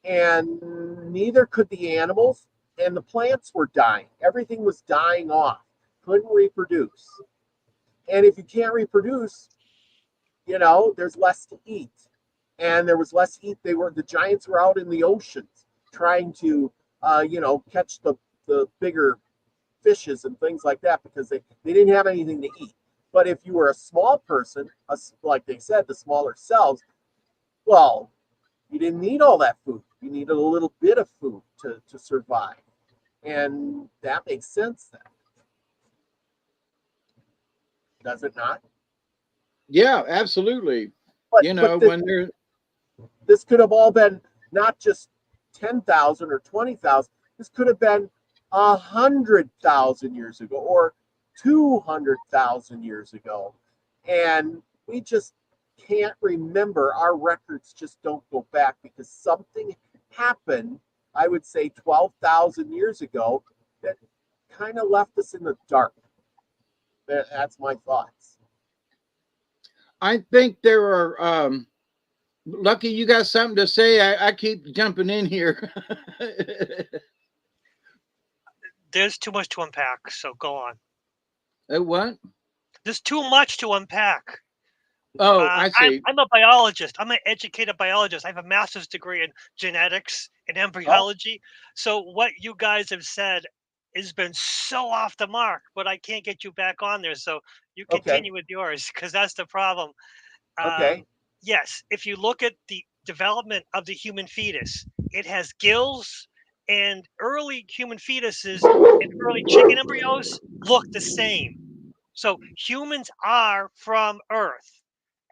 And neither could the animals, and the plants were dying. Everything was dying off, couldn't reproduce. And if you can't reproduce, there's less to eat. And there was less to eat. The giants were out in the oceans trying to, catch the bigger fishes and things like that because they didn't have anything to eat. But if you were a small person, like they said, the smaller selves, well, you didn't need all that food. You needed a little bit of food to survive. And that makes sense then. Does it not? Yeah, absolutely. But this could have all been not just 10,000 or 20,000. This could have been 100,000 years ago or 200,000 years ago. And we just can't remember. Our records just don't go back because something happened, I would say 12,000 years ago, that kind of left us in the dark. That's my thoughts. I think there are, Lucky, you got something to say? I keep jumping in here. There's too much to unpack, so go on. What? There's too much to unpack. Oh, I see. I'm a biologist. I'm an educated biologist. I have a master's degree in genetics and embryology. So what you guys have said has been so off the mark, but I can't get you back on there. So you Okay. continue with yours, because that's the problem. Okay. Yes, if you look at the development of the human fetus, it has gills, and early human fetuses and early chicken embryos look the same. So humans are from Earth,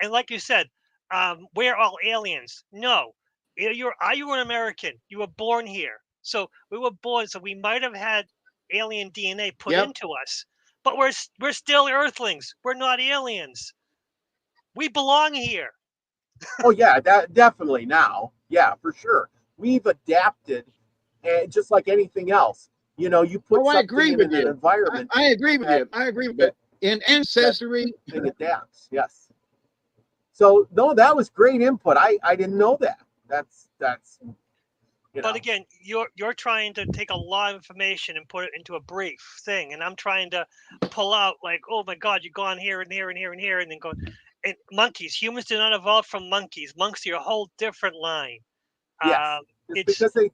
and like you said, we're all aliens. No, are you an American? You were born here, so we were born. So we might have had alien DNA put Yep. into us, but we're still Earthlings. We're not aliens. We belong here. Oh yeah, that definitely now. Yeah, for sure. We've adapted, and just like anything else, you know, you put Oh, I something agree in with an you. environment I agree with that you. I agree with that, it. In that ancestry, thing adapts. Yes. So no, that was great input. I didn't know that. That's you But know. again, you're trying to take a lot of information and put it into a brief thing, and I'm trying to pull out like, oh my God, you've gone here and here and here and here, and then go. And monkeys, humans did not evolve from monkeys. Monkeys are a whole different line. Yes. Just It's because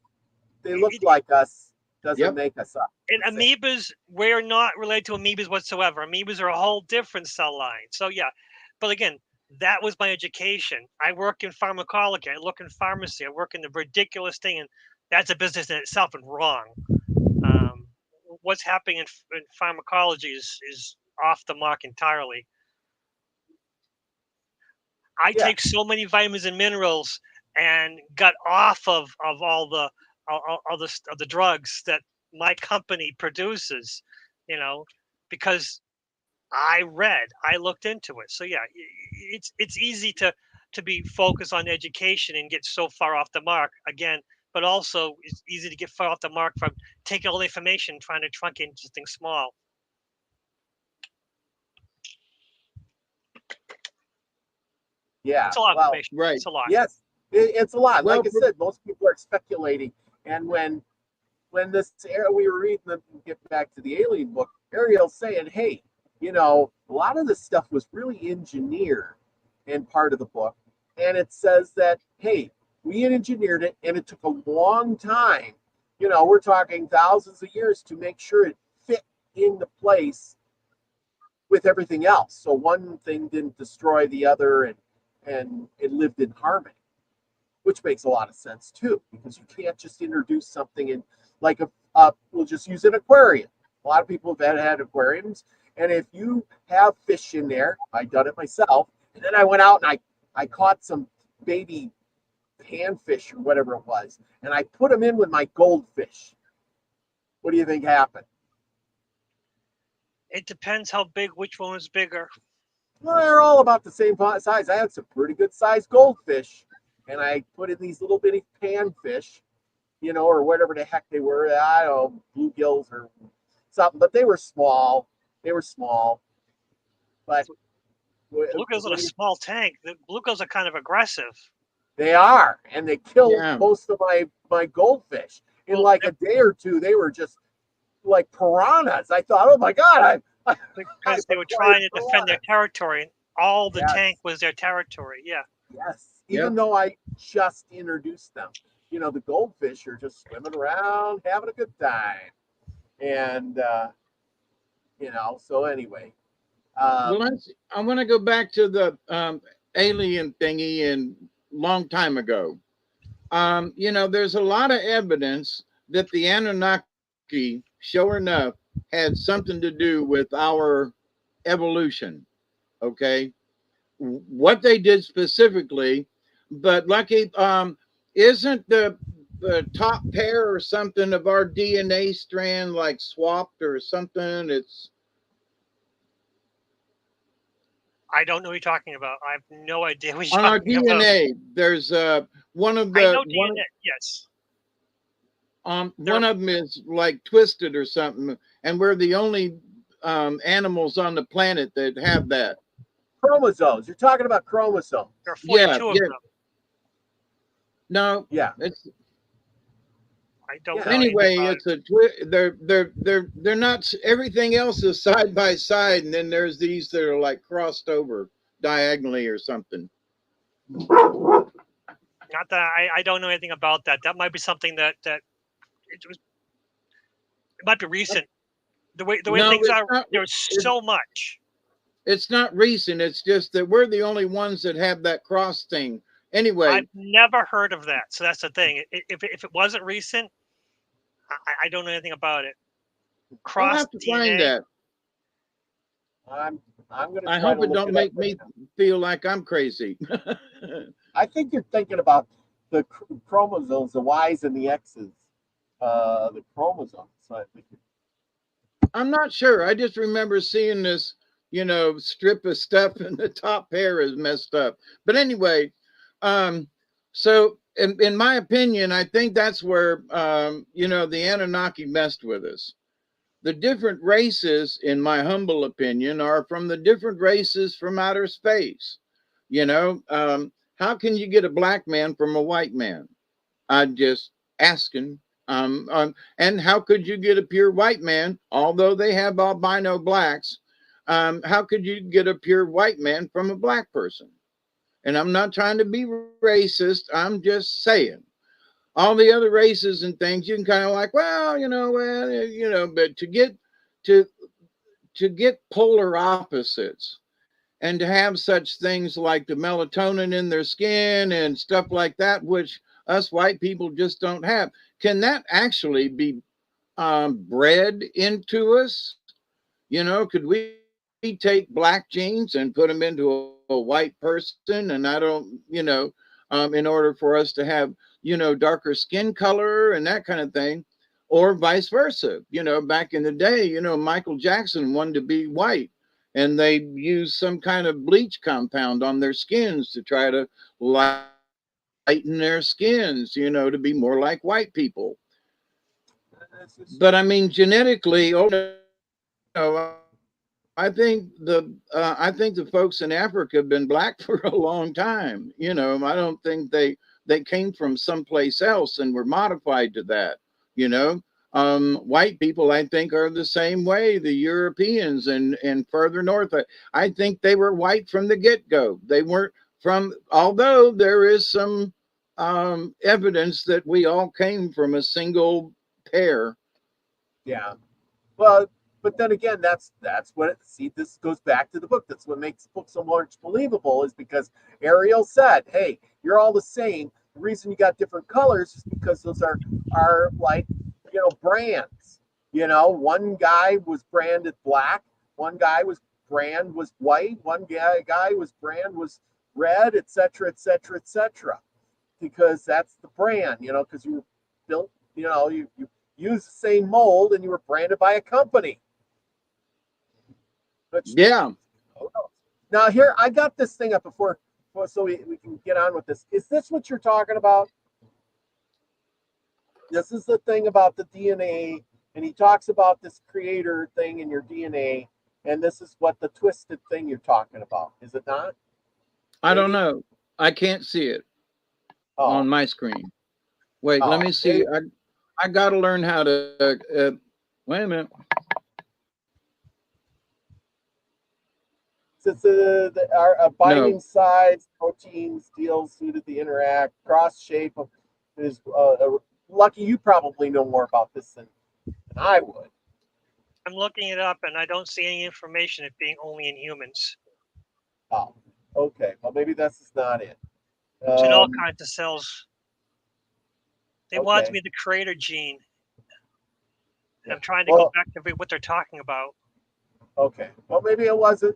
they look it, like us doesn't yep. make us up. and Per se. amoebas, we're not related to amoebas whatsoever. Amoebas are a whole different cell line. So yeah, but again, that was my education. I work in pharmacology. I look in pharmacy. I work in the ridiculous thing, and that's a business in itself and wrong. Um, what's happening in pharmacology is off the mark entirely. I Yeah. take so many vitamins and minerals and got off of all the drugs that my company produces, you know, because I looked into it. So yeah, it's easy to be focused on education and get so far off the mark again, but also it's easy to get far off the mark from taking all the information, trying to trunk it into something small. Yeah. It's a lot of Well, information. Right. It's a lot. yes, it's a lot. Well, Like I said, most people are speculating, and when this era we were reading the get back to the alien book, Ariel's saying, hey, you know, a lot of this stuff was really engineered in part of the book. And it says that, hey, we engineered it and it took a long time. You know, we're talking thousands of years to make sure it fit into place with everything else. So one thing didn't destroy the other and it lived in harmony, which makes a lot of sense too, because you can't just introduce something in like we'll just use an aquarium. A lot of people have had aquariums, and if you have fish in there, I've done it myself, and then I went out and I caught some baby panfish or whatever it was, and I put them in with my goldfish. What do you think happened? It depends how big, which one is bigger. Well, they're all about the same size. I had some pretty good sized goldfish, and I put in these little bitty panfish, you know, or whatever the heck they were. I don't know, bluegills or something, but they were small. They were small. But Bluegills in a small tank. The bluegills are kind of aggressive. they are, and they killed yeah. most of my goldfish in Well, like a day or two. They were just like piranhas. I thought, oh my god, I because they were trying to defend their territory, and all the tank yes, was their territory. Yeah. yes. Yep. Even though I just introduced them, you know, the goldfish are just swimming around, having a good time, and you know. So anyway, Well, I want to go back to the alien thingy and long time ago. You know, there's a lot of evidence that the Anunnaki, sure enough, had something to do with our evolution. Okay, what they did specifically, but Lucky, isn't the top pair or something of our DNA strand like swapped or something? It's I don't know what you're talking about. I have no idea what you're on our talking about. DNA. There's one of I the know DNA. Yes. one of them is like twisted or something, and we're the only animals on the planet that have that. chromosomes. You're talking about chromosomes. There are Yeah, 42 of yeah. them. No, Yeah. it's I don't Yeah. know anything anyway. about it. It's a they're not. Everything else is side by side, and then there's these that are like crossed over diagonally or something. Not that I don't know anything about that. That might be something that it was might be recent. The way No, things it's are, not. there's so much. It's not recent. It's just that we're the only ones that have that cross thing. Anyway, I've never heard of that. So that's the thing. If it wasn't recent, I don't know anything about it. I'll Cross have to find DNA. that. I'm gonna I try hope to it look don't it up make right me now. feel like I'm crazy. I think you're thinking about the chromosomes, the Y's and the X's, the chromosomes. So I think I'm not sure. I just remember seeing this, strip of stuff and the top pair is messed up. But anyway, so in my opinion, I think that's where, the Anunnaki messed with us. The different races, in my humble opinion, are from the different races from outer space. How can you get a black man from a white man? I'm just asking. And how could you get a pure white man, although they have albino blacks? How could you get a pure white man from a black person? And I'm not trying to be racist. I'm just saying all the other races and things you can kind of like, but to to get polar opposites and to have such things like the melatonin in their skin and stuff like that, which us white people just don't have. Can that actually be bred into us? Could we take black genes and put them into a white person? And I don't, in order for us to have, darker skin color and that kind of thing, or vice versa. Back in the day, Michael Jackson wanted to be white and they used some kind of bleach compound on their skins to try to lighten their skins, to be more like white people. But I mean, genetically, I think the folks in Africa have been black for a long time. I don't think they came from someplace else and were modified to that. White people, I think, are the same way. The Europeans and further north, I think they were white from the get go. They weren't from, although there is some evidence that we all came from a single pair. yeah. Well, but then again, that's what see. This goes back to the book. That's what makes the book so much believable is because Ariel said, "Hey, you're all the same. The reason you got different colors is because those are like brands. One guy was branded black, one guy was white, one guy was red, etc., etc., etc. Because that's the brand. Because you were built. You use the same mold and you were branded by a company. Which, Yeah. Now here, I got this thing up before so we can get on with this. Is this what you're talking about? This is the thing about the DNA, and he talks about this creator thing in your DNA, and this is what the twisted thing you're talking about. Is it not? I don't know. I can't see it on my screen. Wait, let me see. I got to learn how to. Wait a minute. Since our binding size, proteins, deals suited to interact, cross shape of is Lucky. You probably know more about this than I would. I'm looking it up and I don't see any information it being only in humans. Oh, okay. Well, maybe that's just not it. It's in all kinds of cells. They want me the creator gene. I'm trying to go back to what they're talking about. Okay. Well, maybe it wasn't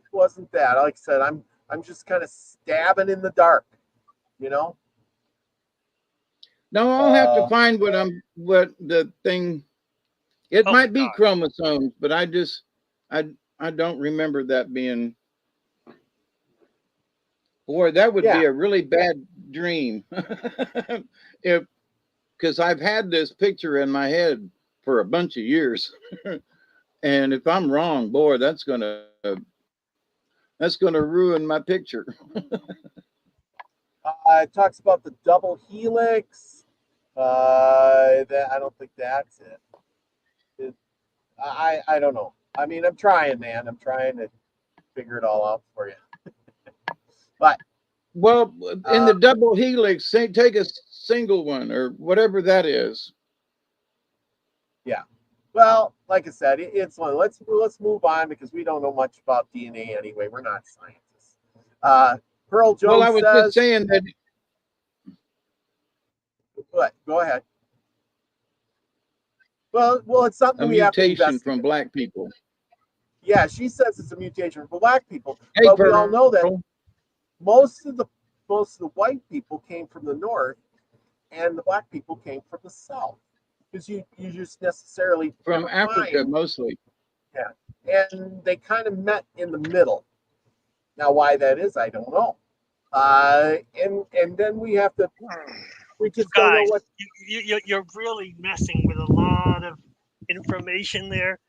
that. Like I said, I'm just kind of stabbing in the dark, No, I'll have to find what the thing. It might be chromosomes, but I don't remember that being. Boy, that would be a really bad dream. Because I've had this picture in my head for a bunch of years. And if I'm wrong, boy, that's gonna ruin my picture. It talks about the double helix. That I don't think that's it. I don't know. I mean, I'm trying, man. I'm trying to figure it all out for you. But well, in the double helix, take a single one or whatever that is. Yeah. Well, like I said, it's one. Let's move on because we don't know much about DNA anyway. We're not scientists. Pearl Well, I Jones was just says, saying that "What? Go ahead." Well, it's something a we have to mutation from investigate. black people. Yeah, she says it's a mutation for black people, Hey, but we all know that Pearl. most of the most of the white people came from the north, and the black people came from the south. Because you just necessarily From never Africa find, mostly. yeah, and they kind of met in the middle. Now, why that is, I don't know. And then we just don't know Guys, what. you're really messing with a lot of information there.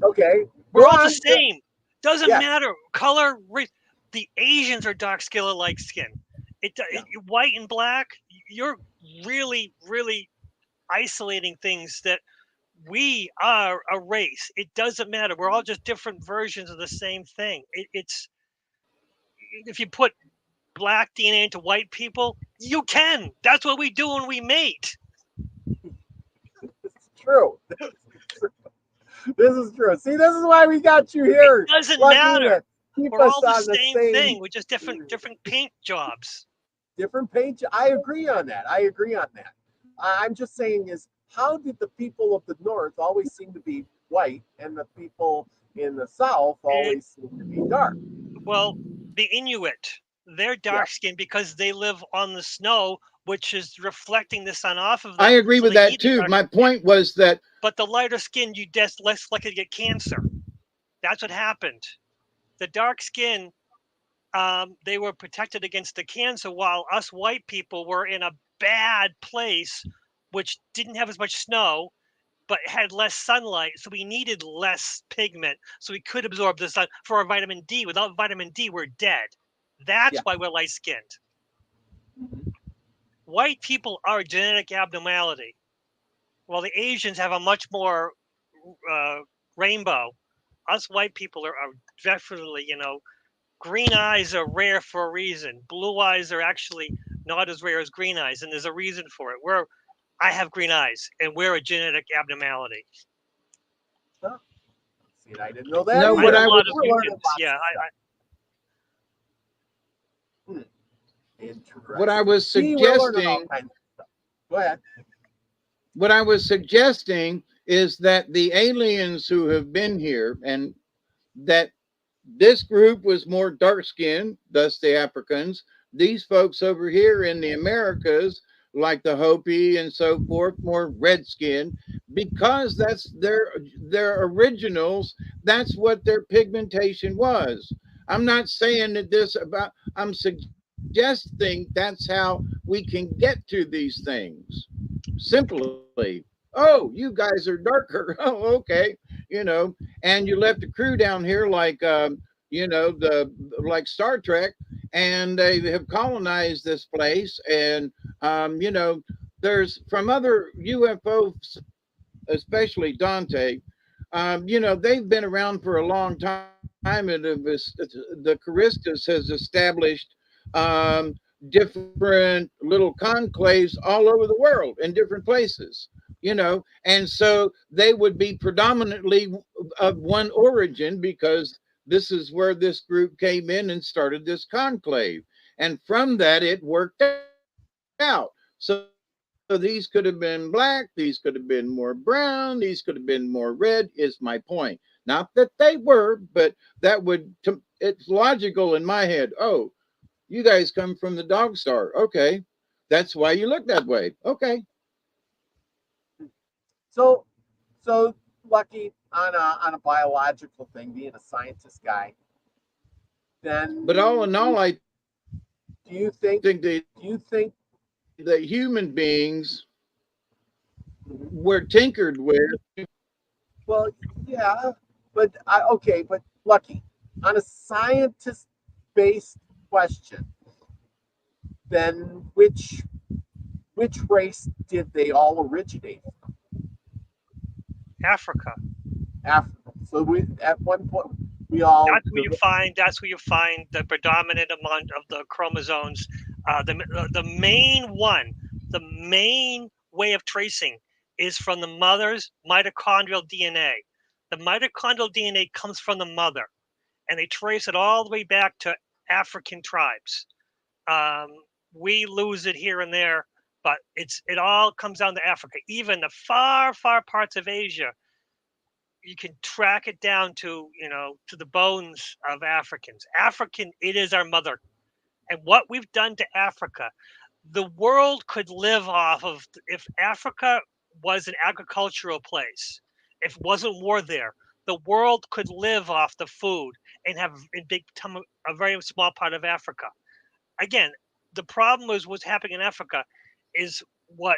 Okay, We're go all the on. same. Doesn't Yeah, matter color, race. The Asians are dark skin or light skin. White and black. You're really isolating things that we are a race. It doesn't matter. We're all just different versions of the same thing. It's if you put black DNA into white people, you can. That's what we do when we mate. it's true. This is true. See, this is why we got you It here, doesn't Lucky, matter. to keep We're us all the on the same same thing. We're just different paint jobs. different page. I agree on that. I agree on that. I'm just saying is how did the people of the north always seem to be white and the people in the south It, always seem to be dark? well, the Inuit, they're Yeah, dark skinned because they live on the snow, which is reflecting the sun off of I them. agree So with they that need the too. darker My skin. point was that But the lighter skin, you just less likely to get cancer. That's what happened. The dark skin, they were protected against the cancer, while us white people were in a bad place, which didn't have as much snow, but had less sunlight. So we needed less pigment, so we could absorb the sun for our vitamin D. Without vitamin D, we're dead. That's yeah. why we're light skinned. Mhm. White people are a genetic abnormality, while the Asians have a much more rainbow. Us white people are definitely, green eyes are rare for a reason. Blue eyes are actually not as rare as green eyes, and there's a reason for it. I have green eyes, and we're a genetic abnormality. Huh. See, I didn't know that no, I what have either. a I lot was of We're learning mutants. lots Yeah, of stuff. Hmm. what I Interesting. was See, we're learning all suggesting kinds of stuff. Go ahead. what I was suggesting is that the aliens who have been here and that this group was more dark skinned, thus the Africans. These folks over here in the Americas, like the Hopi and so forth, more red skinned, because that's their originals. That's what their pigmentation was. I'm not saying that this about. I'm suggesting that's how we can get to these things. Simply, oh, you guys are darker. Oh, okay, and you left a crew down here like the like Star Trek, and they have colonized this place. And there's from other UFOs, especially Dante. They've been around for a long time, and the Charistas has established um, different little conclaves all over the world in different places. And so they would be predominantly of one origin because this is where this group came in and started this conclave. And from that, it worked out. So these could have been black, these could have been more brown, these could have been more red, is my point. Not that they were, but it's logical in my head. Oh, you guys come from the dog star. Okay. That's why you look that way. Okay. So, so Lucky on a biological thing, being a scientist guy, But all then in all, I do you think think that do you think the human beings were tinkered with. well, yeah, but but Lucky, on a scientist based question, then which race did they all originate from? Africa. Africa. So we at one point we all That's where you find the predominant amount of the chromosomes. The main way of tracing is from the mother's mitochondrial DNA. The mitochondrial DNA comes from the mother, and they trace it all the way back to African tribes. We lose it here and there, but it all comes down to Africa. Even the far, far parts of Asia, you can track it down to, to the bones of Africans. It is our mother. And what we've done to Africa, the world could live off of, if Africa was an agricultural place, if it wasn't war there, the world could live off the food and become a very small part of Africa. Again, the problem is what's happening in Africa is what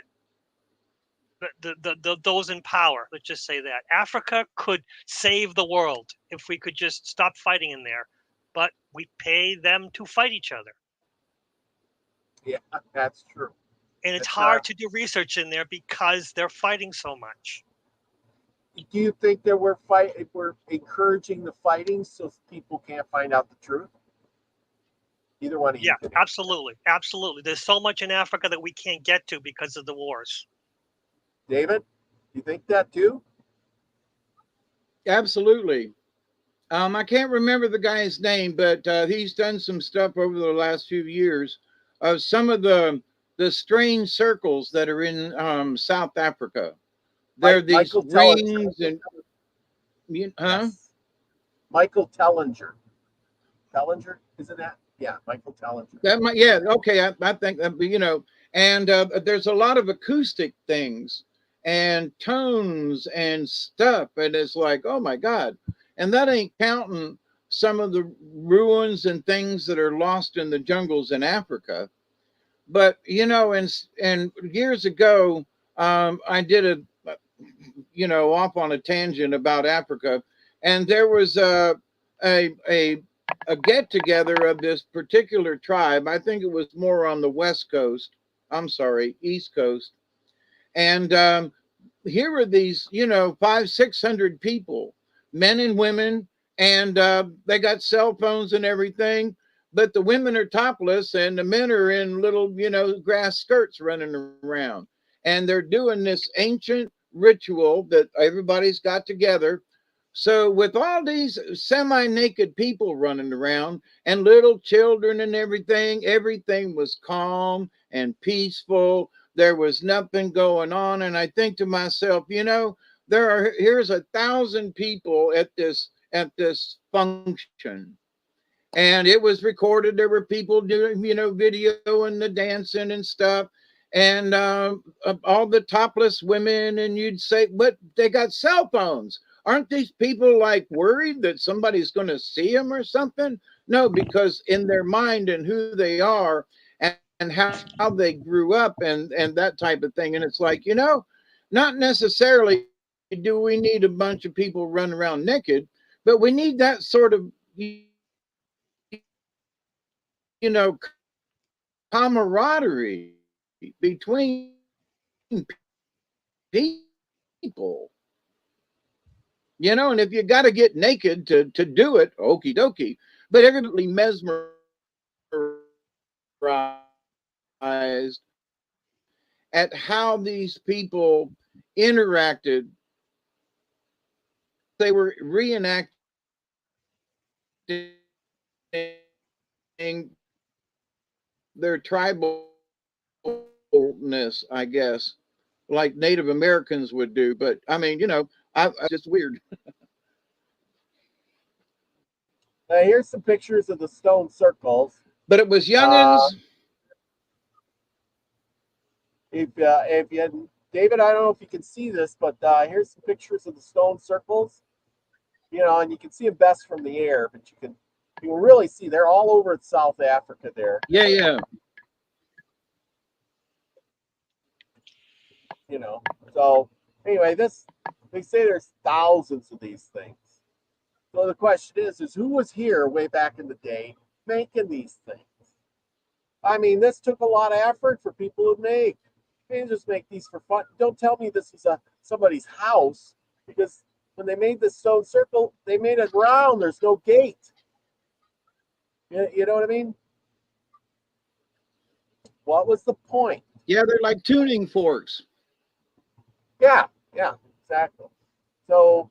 those in power, let's just say that Africa could save the world if we could just stop fighting in there, but we pay them to fight each other. Yeah, that's true. And it's hard to do research in there because they're fighting so much. Do you think that we're encouraging the fighting so people can't find out the truth? Either one of you. Yeah, absolutely. There's so much in Africa that we can't get to because of the wars. David, you think that too? Absolutely. I can't remember the guy's name, but he's done some stuff over the last few years of some of the strange circles that are in South Africa. There are these rings and Yes. Michael Tellinger. Tellinger, isn't that? Yeah, Michael Tellinger. That might, okay. I think that, and there's a lot of acoustic things and tones and stuff, and it's like, oh my God. And that ain't counting some of the ruins and things that are lost in the jungles in Africa. But and years ago, I did off on a tangent about Africa, and there was a get together of this particular tribe. I think it was more on the West Coast. I'm sorry, East Coast. And here are these, 500-600 people, men and women, and they got cell phones and everything. But the women are topless and the men are in little, grass skirts running around. And they're doing this ancient ritual that everybody's got together. So with all these semi-naked people running around and little children and everything was calm and peaceful. There was nothing going on. And I think to myself, here's 1,000 people at this function. And it was recorded. There were people doing, video and the dancing and stuff. And all the topless women. And you'd say, but they got cell phones. Aren't these people like worried that somebody's going to see them or something? No, because in their mind and who they are and how they grew up and that type of thing. And it's like, not necessarily do we need a bunch of people running around naked, but we need that sort of, camaraderie between people. And if you got to get naked to do it, okie dokie. But everybody mesmerized at how these people interacted. They were reenacting their tribalness, I guess, like Native Americans would do. But I mean, I just weird. Here's some pictures of the stone circles. But it was youngins. If you, David, I don't know if you can see this, but here's some pictures of the stone circles. And you can see them best from the air, but you can really see they're all over South Africa there. Yeah. So anyway, they say there's thousands of these things. So the question is who was here way back in the day making these things? I mean, this took a lot of effort for people to make. They didn't just make these for fun. Don't tell me this was somebody's house, because when they made the stone circle, they made it round. There's no gate. You know what I mean? What was the point? Yeah, they're like tuning forks. Yeah, yeah, exactly. So,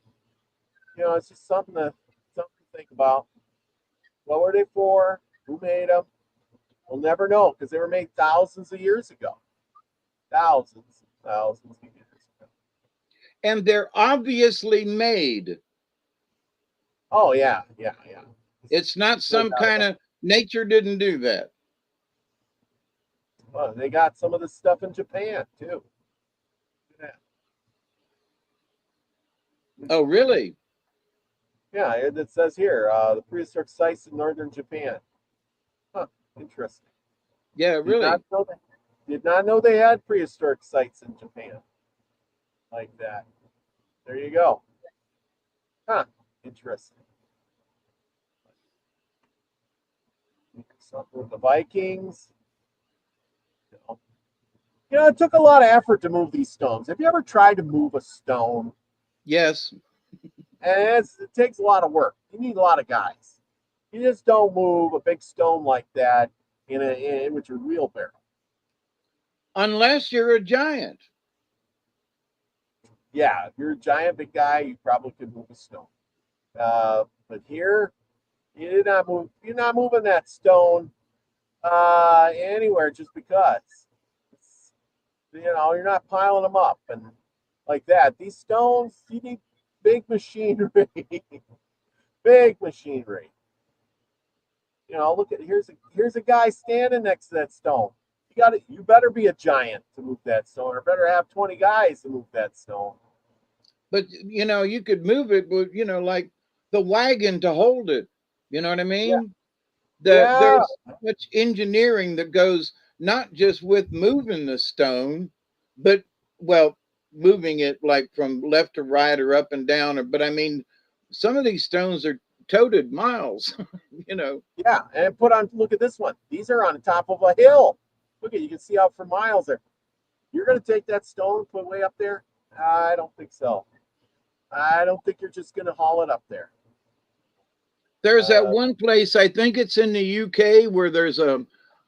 it's just something to think about. What were they for? Who made them? We'll never know because they were made thousands of years ago. Thousands of years ago. And they're obviously made. Oh yeah, yeah, yeah. It's not No some doubt kind about of nature didn't do that. it. Well, they got some of this stuff in Japan too. Yeah, Oh, really? yeah. It says here the prehistoric sites in northern Japan. Huh, interesting. Yeah, Did not really. know that. Did not know they had prehistoric sites in Japan like that. There you go. Huh, interesting. Something with the Vikings. You know. It took a lot of effort to move these stones. Have you ever tried to move a stone? Yes. And it takes a lot of work. You need a lot of guys. You just don't move a big stone like that with your wheelbarrow. Unless you're a giant. Yeah, if you're a giant big guy, you probably could move a stone. But here, you're not move. You're not moving that stone anywhere just because. It's, you're not piling them up and like that. These stones, you need big machinery, big machinery. Look at here's a guy standing next to that stone. You better be a giant to move that stone, or better have 20 guys to move that stone. But you could move it with, like the wagon to hold it. You know what I Yeah, mean? yeah, There's so much engineering that goes not just with moving the stone, but well, moving it like from left to right or up and down, but I mean, some of these stones are toted miles, you know. yeah. And look at this one. These are on the top of a hill. Look at you can see out for miles there. You're gonna take that stone and put it way up there? I don't think so. I don't think you're just gonna haul it up there. There's that Uh, one place, I think it's in the UK, where there's a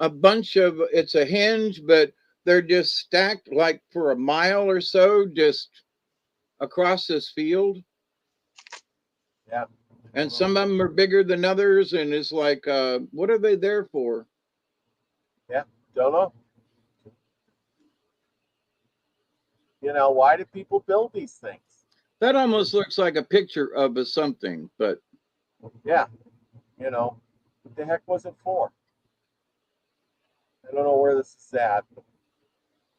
bunch of, it's a hinge, but they're just stacked like for a mile or so, just across this field. yeah. I And don't know. some of them are bigger than others, and it's like, what are they there for? Yeah, don't know. Why do people build these things? That almost looks like a picture of a something, but Yeah, what the heck was it for? I don't know where this is at, but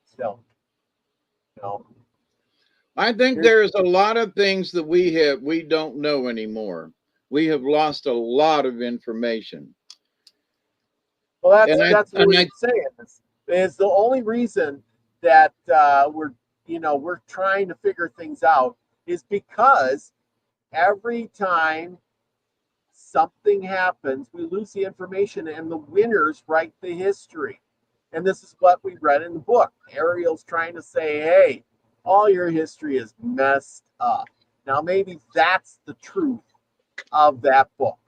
still, you know, I think here's there's a lot of things that we don't know anymore. We have lost a lot of information. well, And that's what and we're I saying. Is the only reason that we're trying to figure things out is because every time something happens, we lose the information, and the winners write the history. And this is what we read in the book. Ariel's trying to say, hey, all your history is messed up. Now, maybe that's the truth of that book.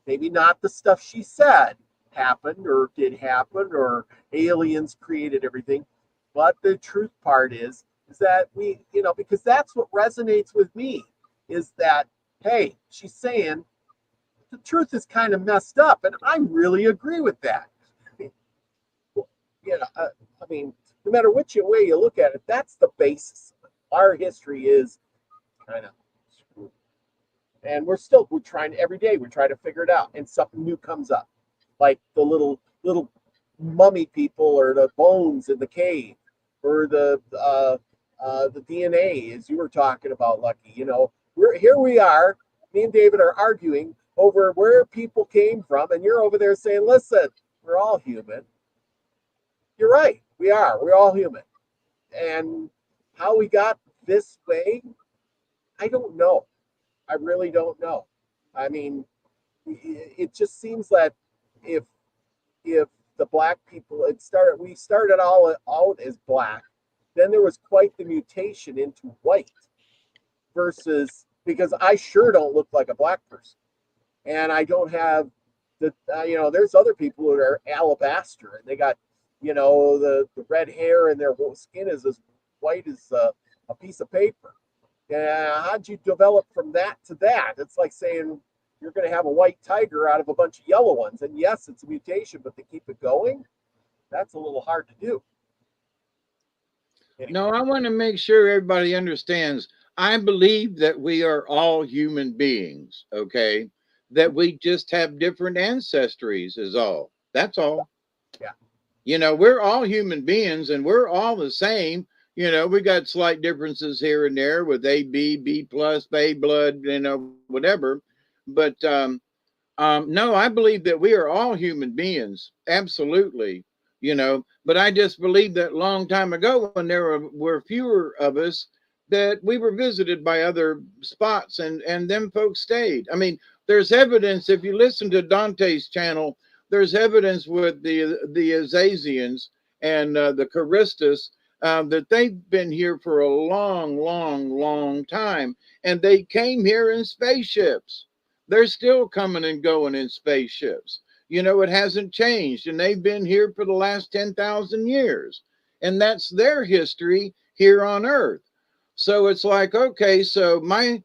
Maybe not the stuff she said happened or did happen or aliens created everything. But the truth part is that because that's what resonates with me is that, hey, she's saying the truth is kind of messed up. And I really agree with that. You know, uh, I mean, no matter which way you look at it, that's the basis. Our history is kind of screwed. And we're trying every day, we try to figure it out. And something new comes up, like the little mummy people or the bones in the cave or the DNA, as you were talking about, Lucky. We are. Me and David are arguing over where people came from, and you're over there saying, "Listen, we're all human." You're right. We are. We're all human. And how we got this way, I don't know. I really don't know. I mean, it just seems that if if the black people we started all out as black, then there was quite the mutation into white versus because I sure don't look like a black person, and I don't have there's other people who are alabaster and they got the red hair and their whole skin is as white as a piece of paper. And how'd you develop from that to that? It's like saying you're going to have a white tiger out of a bunch of yellow ones. And yes, it's a mutation, but to keep it going, that's a little hard to do. Anyway. No, I want to make sure everybody understands. I believe that we are all human beings, okay? That we just have different ancestries is all. That's all. Yeah. You know, we're all human beings and we're all the same. You know, we got slight differences here and there with A, B plus, A blood, you know, whatever. But no, I believe that we are all human beings. Absolutely. You know, but I just believe that a long time ago when there were fewer of us, that we were visited by other spots and them folks stayed. I mean, there's evidence if you listen to Dante's channel, there's evidence with the Azazians and the Charistus that they've been here for a long time, and they came here in spaceships. They're still coming and going in spaceships. You know, it hasn't changed, and they've been here for the last 10,000 years, and that's their history here on Earth. So it's like, okay, so my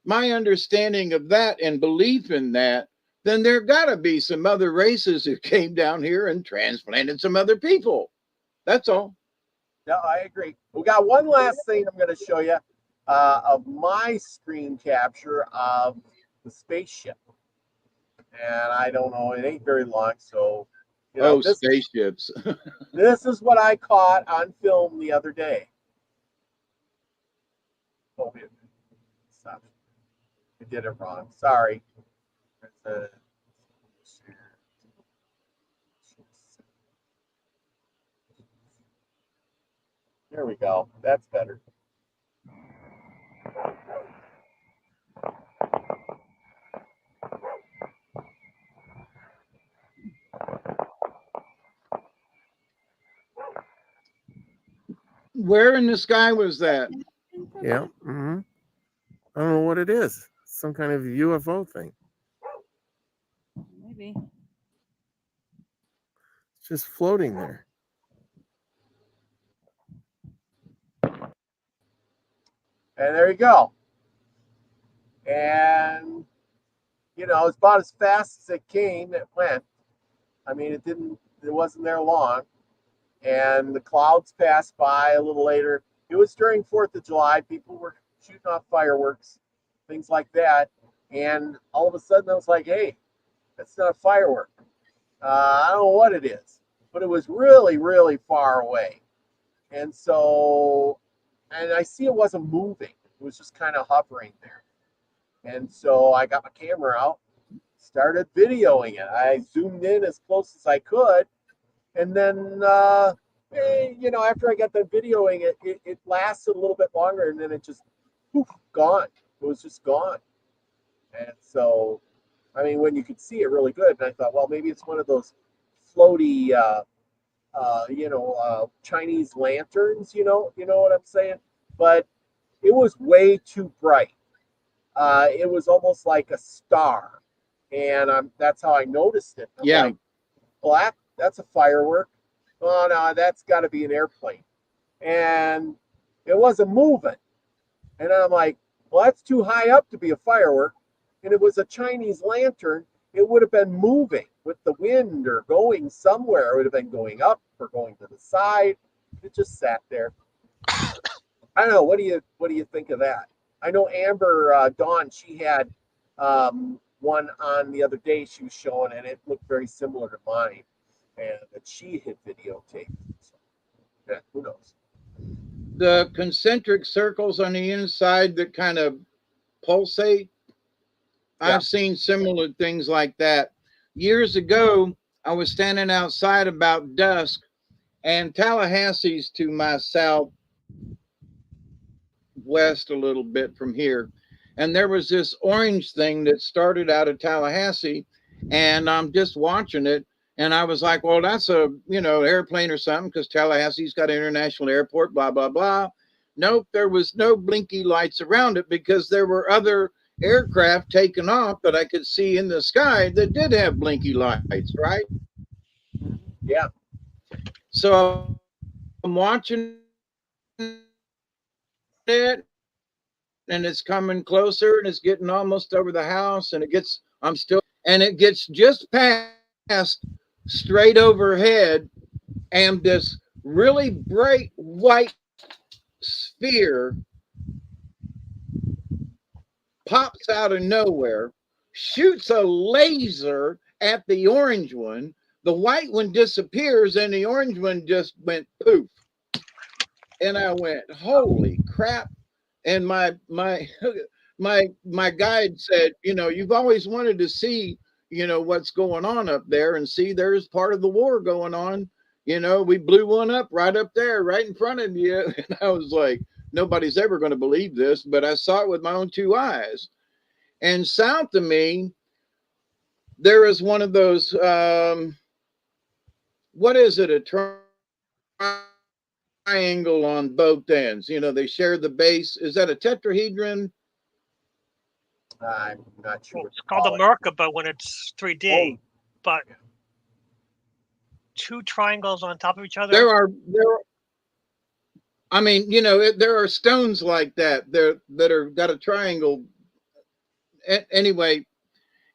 understanding of that and belief in that, then there got to be some other races who came down here and transplanted some other people. That's all. No, I agree. We got one last thing I'm going to show you of my screen capture of the spaceship. And I don't know, it ain't very long, so you know. Spaceships. This is what I caught on film the other day. Oh, stop. I did it wrong. Sorry. There we go. That's better. Where in the sky was that? Yeah. Mm-hmm. I don't know what it is. Some kind of UFO thing. Maybe. It's just floating there. And there you go. And, you know, it's about as fast as it came, it went. I mean, it wasn't there long. And the clouds passed by a little later. It was during 4th of July. People were shooting off fireworks, things like that. And all of a sudden, I was like, hey, that's not a firework. I don't know what it is, but it was really, really far away. And so, and I see it wasn't moving. It was just kind of hovering there. And so I got my camera out, started videoing it. I zoomed in as close as I could. And then, you know, after I got done videoing it, it lasted a little bit longer, and then it just, poof, gone. It was just gone. And so, I mean, when you could see it really good, and I thought, well, maybe it's one of those floaty, you know, Chinese lanterns, you know what I'm saying? But it was way too bright. It was almost like a star, and that's how I noticed it. I'm like, well, that's a firework. Oh no, that's got to be an airplane, and it wasn't moving. And I'm like, well, that's too high up to be a firework, and it was a Chinese lantern. It would have been moving with the wind or going somewhere. It would have been going up or going to the side. It just sat there. I don't know. What do you think of that? I know Amber Dawn, she had one on the other day she was showing, and it looked very similar to mine, and that she had videotaped. So, yeah, who knows? The concentric circles on the inside that kind of pulsate. Yeah. I've seen similar things like that. Years ago, I was standing outside about dusk, and Tallahassee's to my southwest a little bit from here. And there was this orange thing that started out of Tallahassee, and I'm just watching it. And I was like, well, that's a, you know, airplane or something, because Tallahassee's got an international airport, blah, blah, blah. Nope, there was no blinky lights around it, because there were other aircraft taken off that I could see in the sky that did have blinky lights, right? Yeah. So I'm watching it, and it's coming closer, and it's getting almost over the house, and it gets just past straight overhead, and this really bright white sphere pops out of nowhere, shoots a laser at the orange one. The white one disappears, and the orange one just went poof. And I went, "Holy crap!" And my guide said, "You've always wanted to see, what's going on up there, and see, there's part of the war going on. We blew one up right up there, right in front of you." And I was like, nobody's ever going to believe this, but I saw it with my own two eyes. And south of me, there is one of those, what is it, a triangle on both ends. They share the base. Is that a tetrahedron? I'm not sure. Well, it's called a Merkaba when it's 3D, but two triangles on top of each other. There are there are stones like that that are got a triangle. Anyway,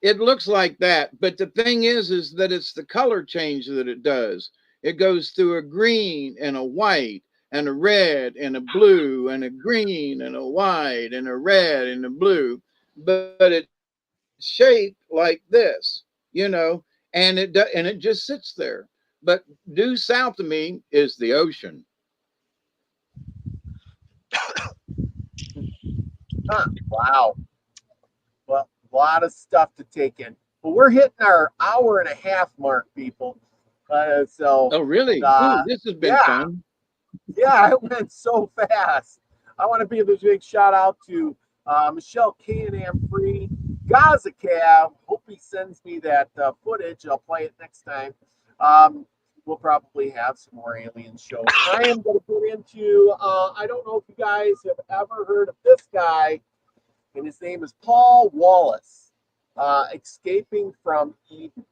it looks like that, but the thing is that it's the color change that it does. It goes through a green and a white and a red and a blue and a green and a white and a red and a blue, but it's shaped like this, and it just sits there. But due south of me is the ocean. Huh, wow. Well, a lot of stuff to take in. Well, we're hitting our hour and a half mark, people. Oh, really? Ooh, this has been fun. Yeah, it went so fast. I want to give a big shout out to Michelle K&M Free, Gaza Cab. Hope he sends me that footage. I'll play it next time. We'll probably have some more alien shows. I am going to get into, I don't know if you guys have ever heard of this guy, and his name is Paul Wallace, Escaping from Eden.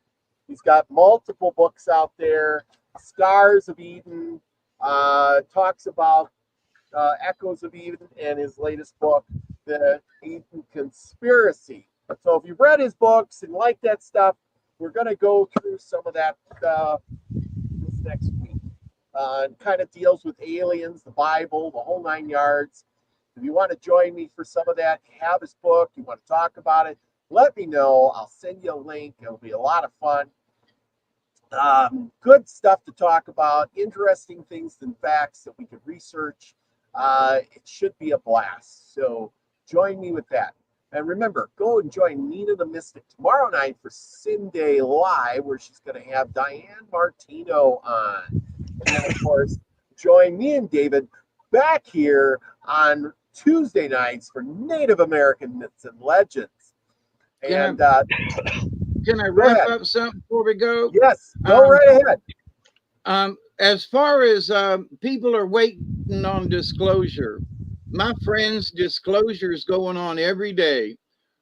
He's got multiple books out there. Scars of Eden, talks about Echoes of Eden, and his latest book, The Eden Conspiracy. So if you've read his books and like that stuff, we're going to go through some of that this next week. And kind of deals with aliens, the Bible, the whole 9 yards. If you want to join me for some of that, you have his book, you want to talk about it, let me know. I'll send you a link. It'll be a lot of fun. Good stuff to talk about, interesting things and facts that we could research. It should be a blast. So join me with that. And remember, go and join Nina the Mystic tomorrow night for Sin Day Live, where she's going to have Diane Martino on. And then, of course, join me and David back here on Tuesday nights for Native American Myths and Legends. And can I wrap up something before we go? Yes, go right ahead. As far as people are waiting on disclosure, my friends, disclosure is going on every day.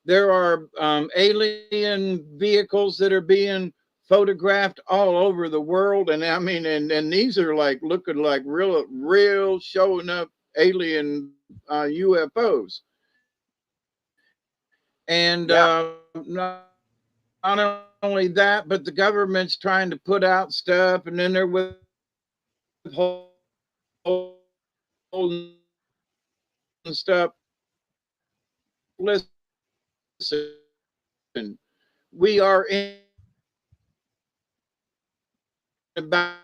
There are alien vehicles that are being photographed all over the world, and I mean, and these are like looking like real showing up alien UFOs. And not only that, but the government's trying to put out stuff, and then they're withholding stuff. Listen, we are in about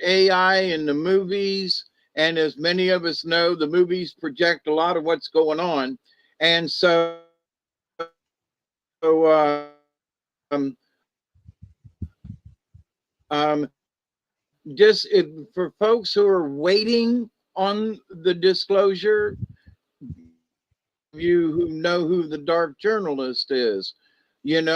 AI in the movies, and as many of us know, the movies project a lot of what's going on, and so just for folks who are waiting on the disclosure, you who know who the dark journalist is, and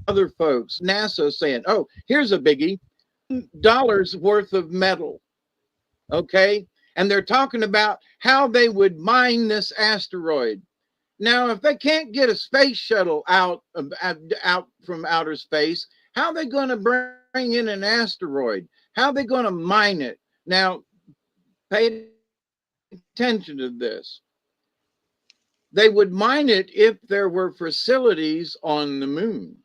other folks, NASA saying, "Oh, here's a biggie, $1 worth of metal." Okay, and they're talking about how they would mine this asteroid. Now, if they can't get a space shuttle out from outer space, how are they going to bring in an asteroid? How are they going to mine it? Now, pay attention to this. They would mine it if there were facilities on the moon.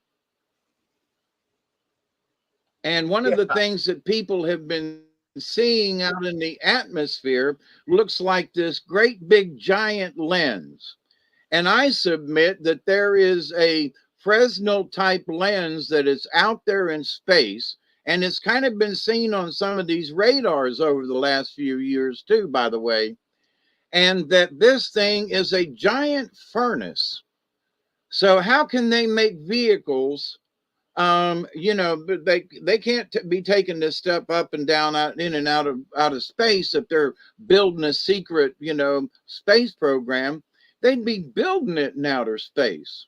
And one of the things that people have been seeing out in the atmosphere looks like this great big giant lens. And I submit that there is a Fresnel type lens that is out there in space. And it's kind of been seen on some of these radars over the last few years, too, by the way. And that this thing is a giant furnace. So, how can they make vehicles? You know, but they can't be taking this stuff up and down, in and out of space if they're building a secret, you know, space program. They'd be building it in outer space.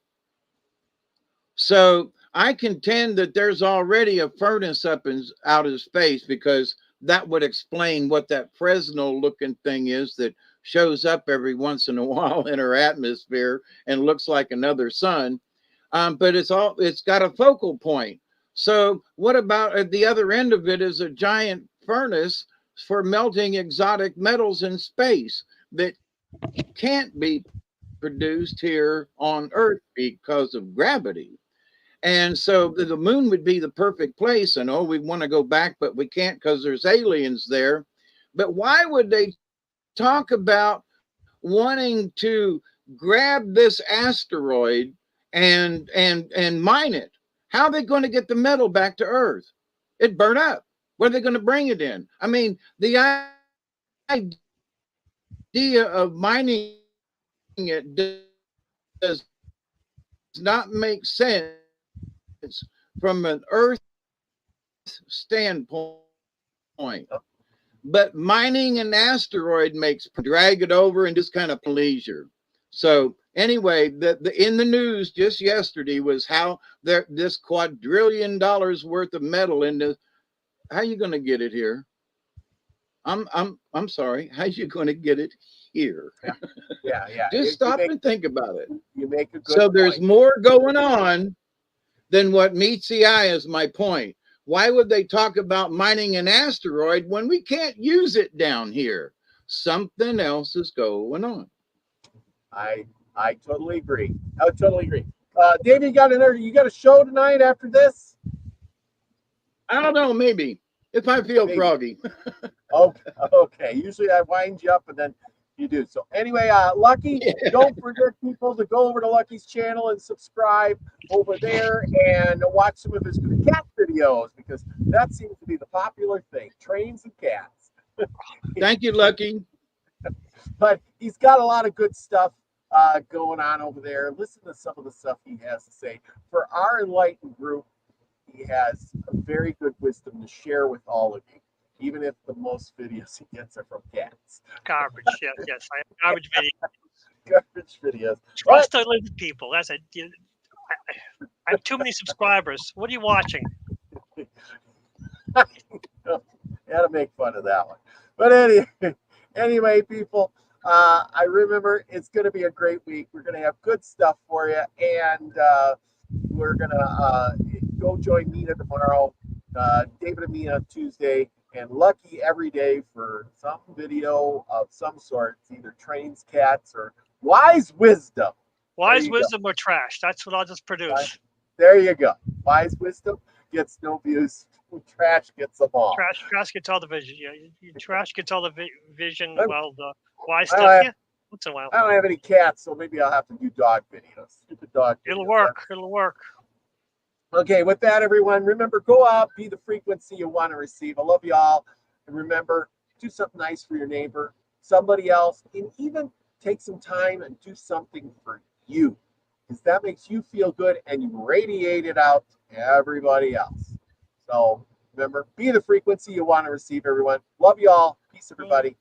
So I contend that there's already a furnace up in outer space, because that would explain what that Fresnel looking thing is that shows up every once in a while in our atmosphere and looks like another sun. But it's got a focal point. So what about at the other end of it is a giant furnace for melting exotic metals in space that can't be produced here on Earth because of gravity. And so the moon would be the perfect place. And oh, we want to go back, but we can't because there's aliens there. But why would they talk about wanting to grab this asteroid and mine it? How are they going to get the metal back to Earth? It burned up. Where are they going to bring it in? I mean, the idea of mining it does not make sense from an Earth standpoint. But mining an asteroid makes, drag it over and just kind of leisure. So anyway, in the news just yesterday was how this quadrillion dollars worth of metal in the, how you going to get it here? I'm sorry. How you going to get it here? Yeah. Just stop and think about it. You make a good So point. there's more going on than what meets the eye, is my point. Why would they talk about mining an asteroid when we can't use it down here? Something else is going on. I totally agree. I would totally agree. David, you got a show tonight after this? I don't know, maybe. If I feel froggy. Okay. Usually I wind you up and then you do. So anyway, Lucky, don't forget, people, to go over to Lucky's channel and subscribe over there and watch some of his cat videos, because that seems to be the popular thing, trains and cats. Thank you, Lucky. But he's got a lot of good stuff going on over there. Listen to some of the stuff he has to say. For our enlightened group, he has a very good wisdom to share with all of you, even if the most videos he gets are from cats. Garbage. Yes. I have garbage videos. Garbage videos. Trust I live with people. That's it. I have too many subscribers. What are you watching? Had to make fun of that one. But anyway, people, I remember it's going to be a great week. We're going to have good stuff for you, and we're going to go join Mina tomorrow, David and Mina Tuesday, and Lucky every day for some video of some sort. It's either trains, cats, or wise wisdom. Wise wisdom or trash. That's what I'll just produce. There you go. Wise wisdom gets no views. Trash gets them all. Trash gets all the vision. Yeah, trash gets all the vision. Well, the wise stuff. Yeah, once in a while. I don't have any cats, so maybe I'll have to do dog videos. Stupid dog videos. It'll work. It'll work. Okay, with that, everyone, remember, go out, be the frequency you want to receive. I love you all. And remember, do something nice for your neighbor, somebody else, and even take some time and do something for you, because that makes you feel good and you radiate it out to everybody else. So remember, be the frequency you want to receive, everyone. Love you all. Peace, everybody.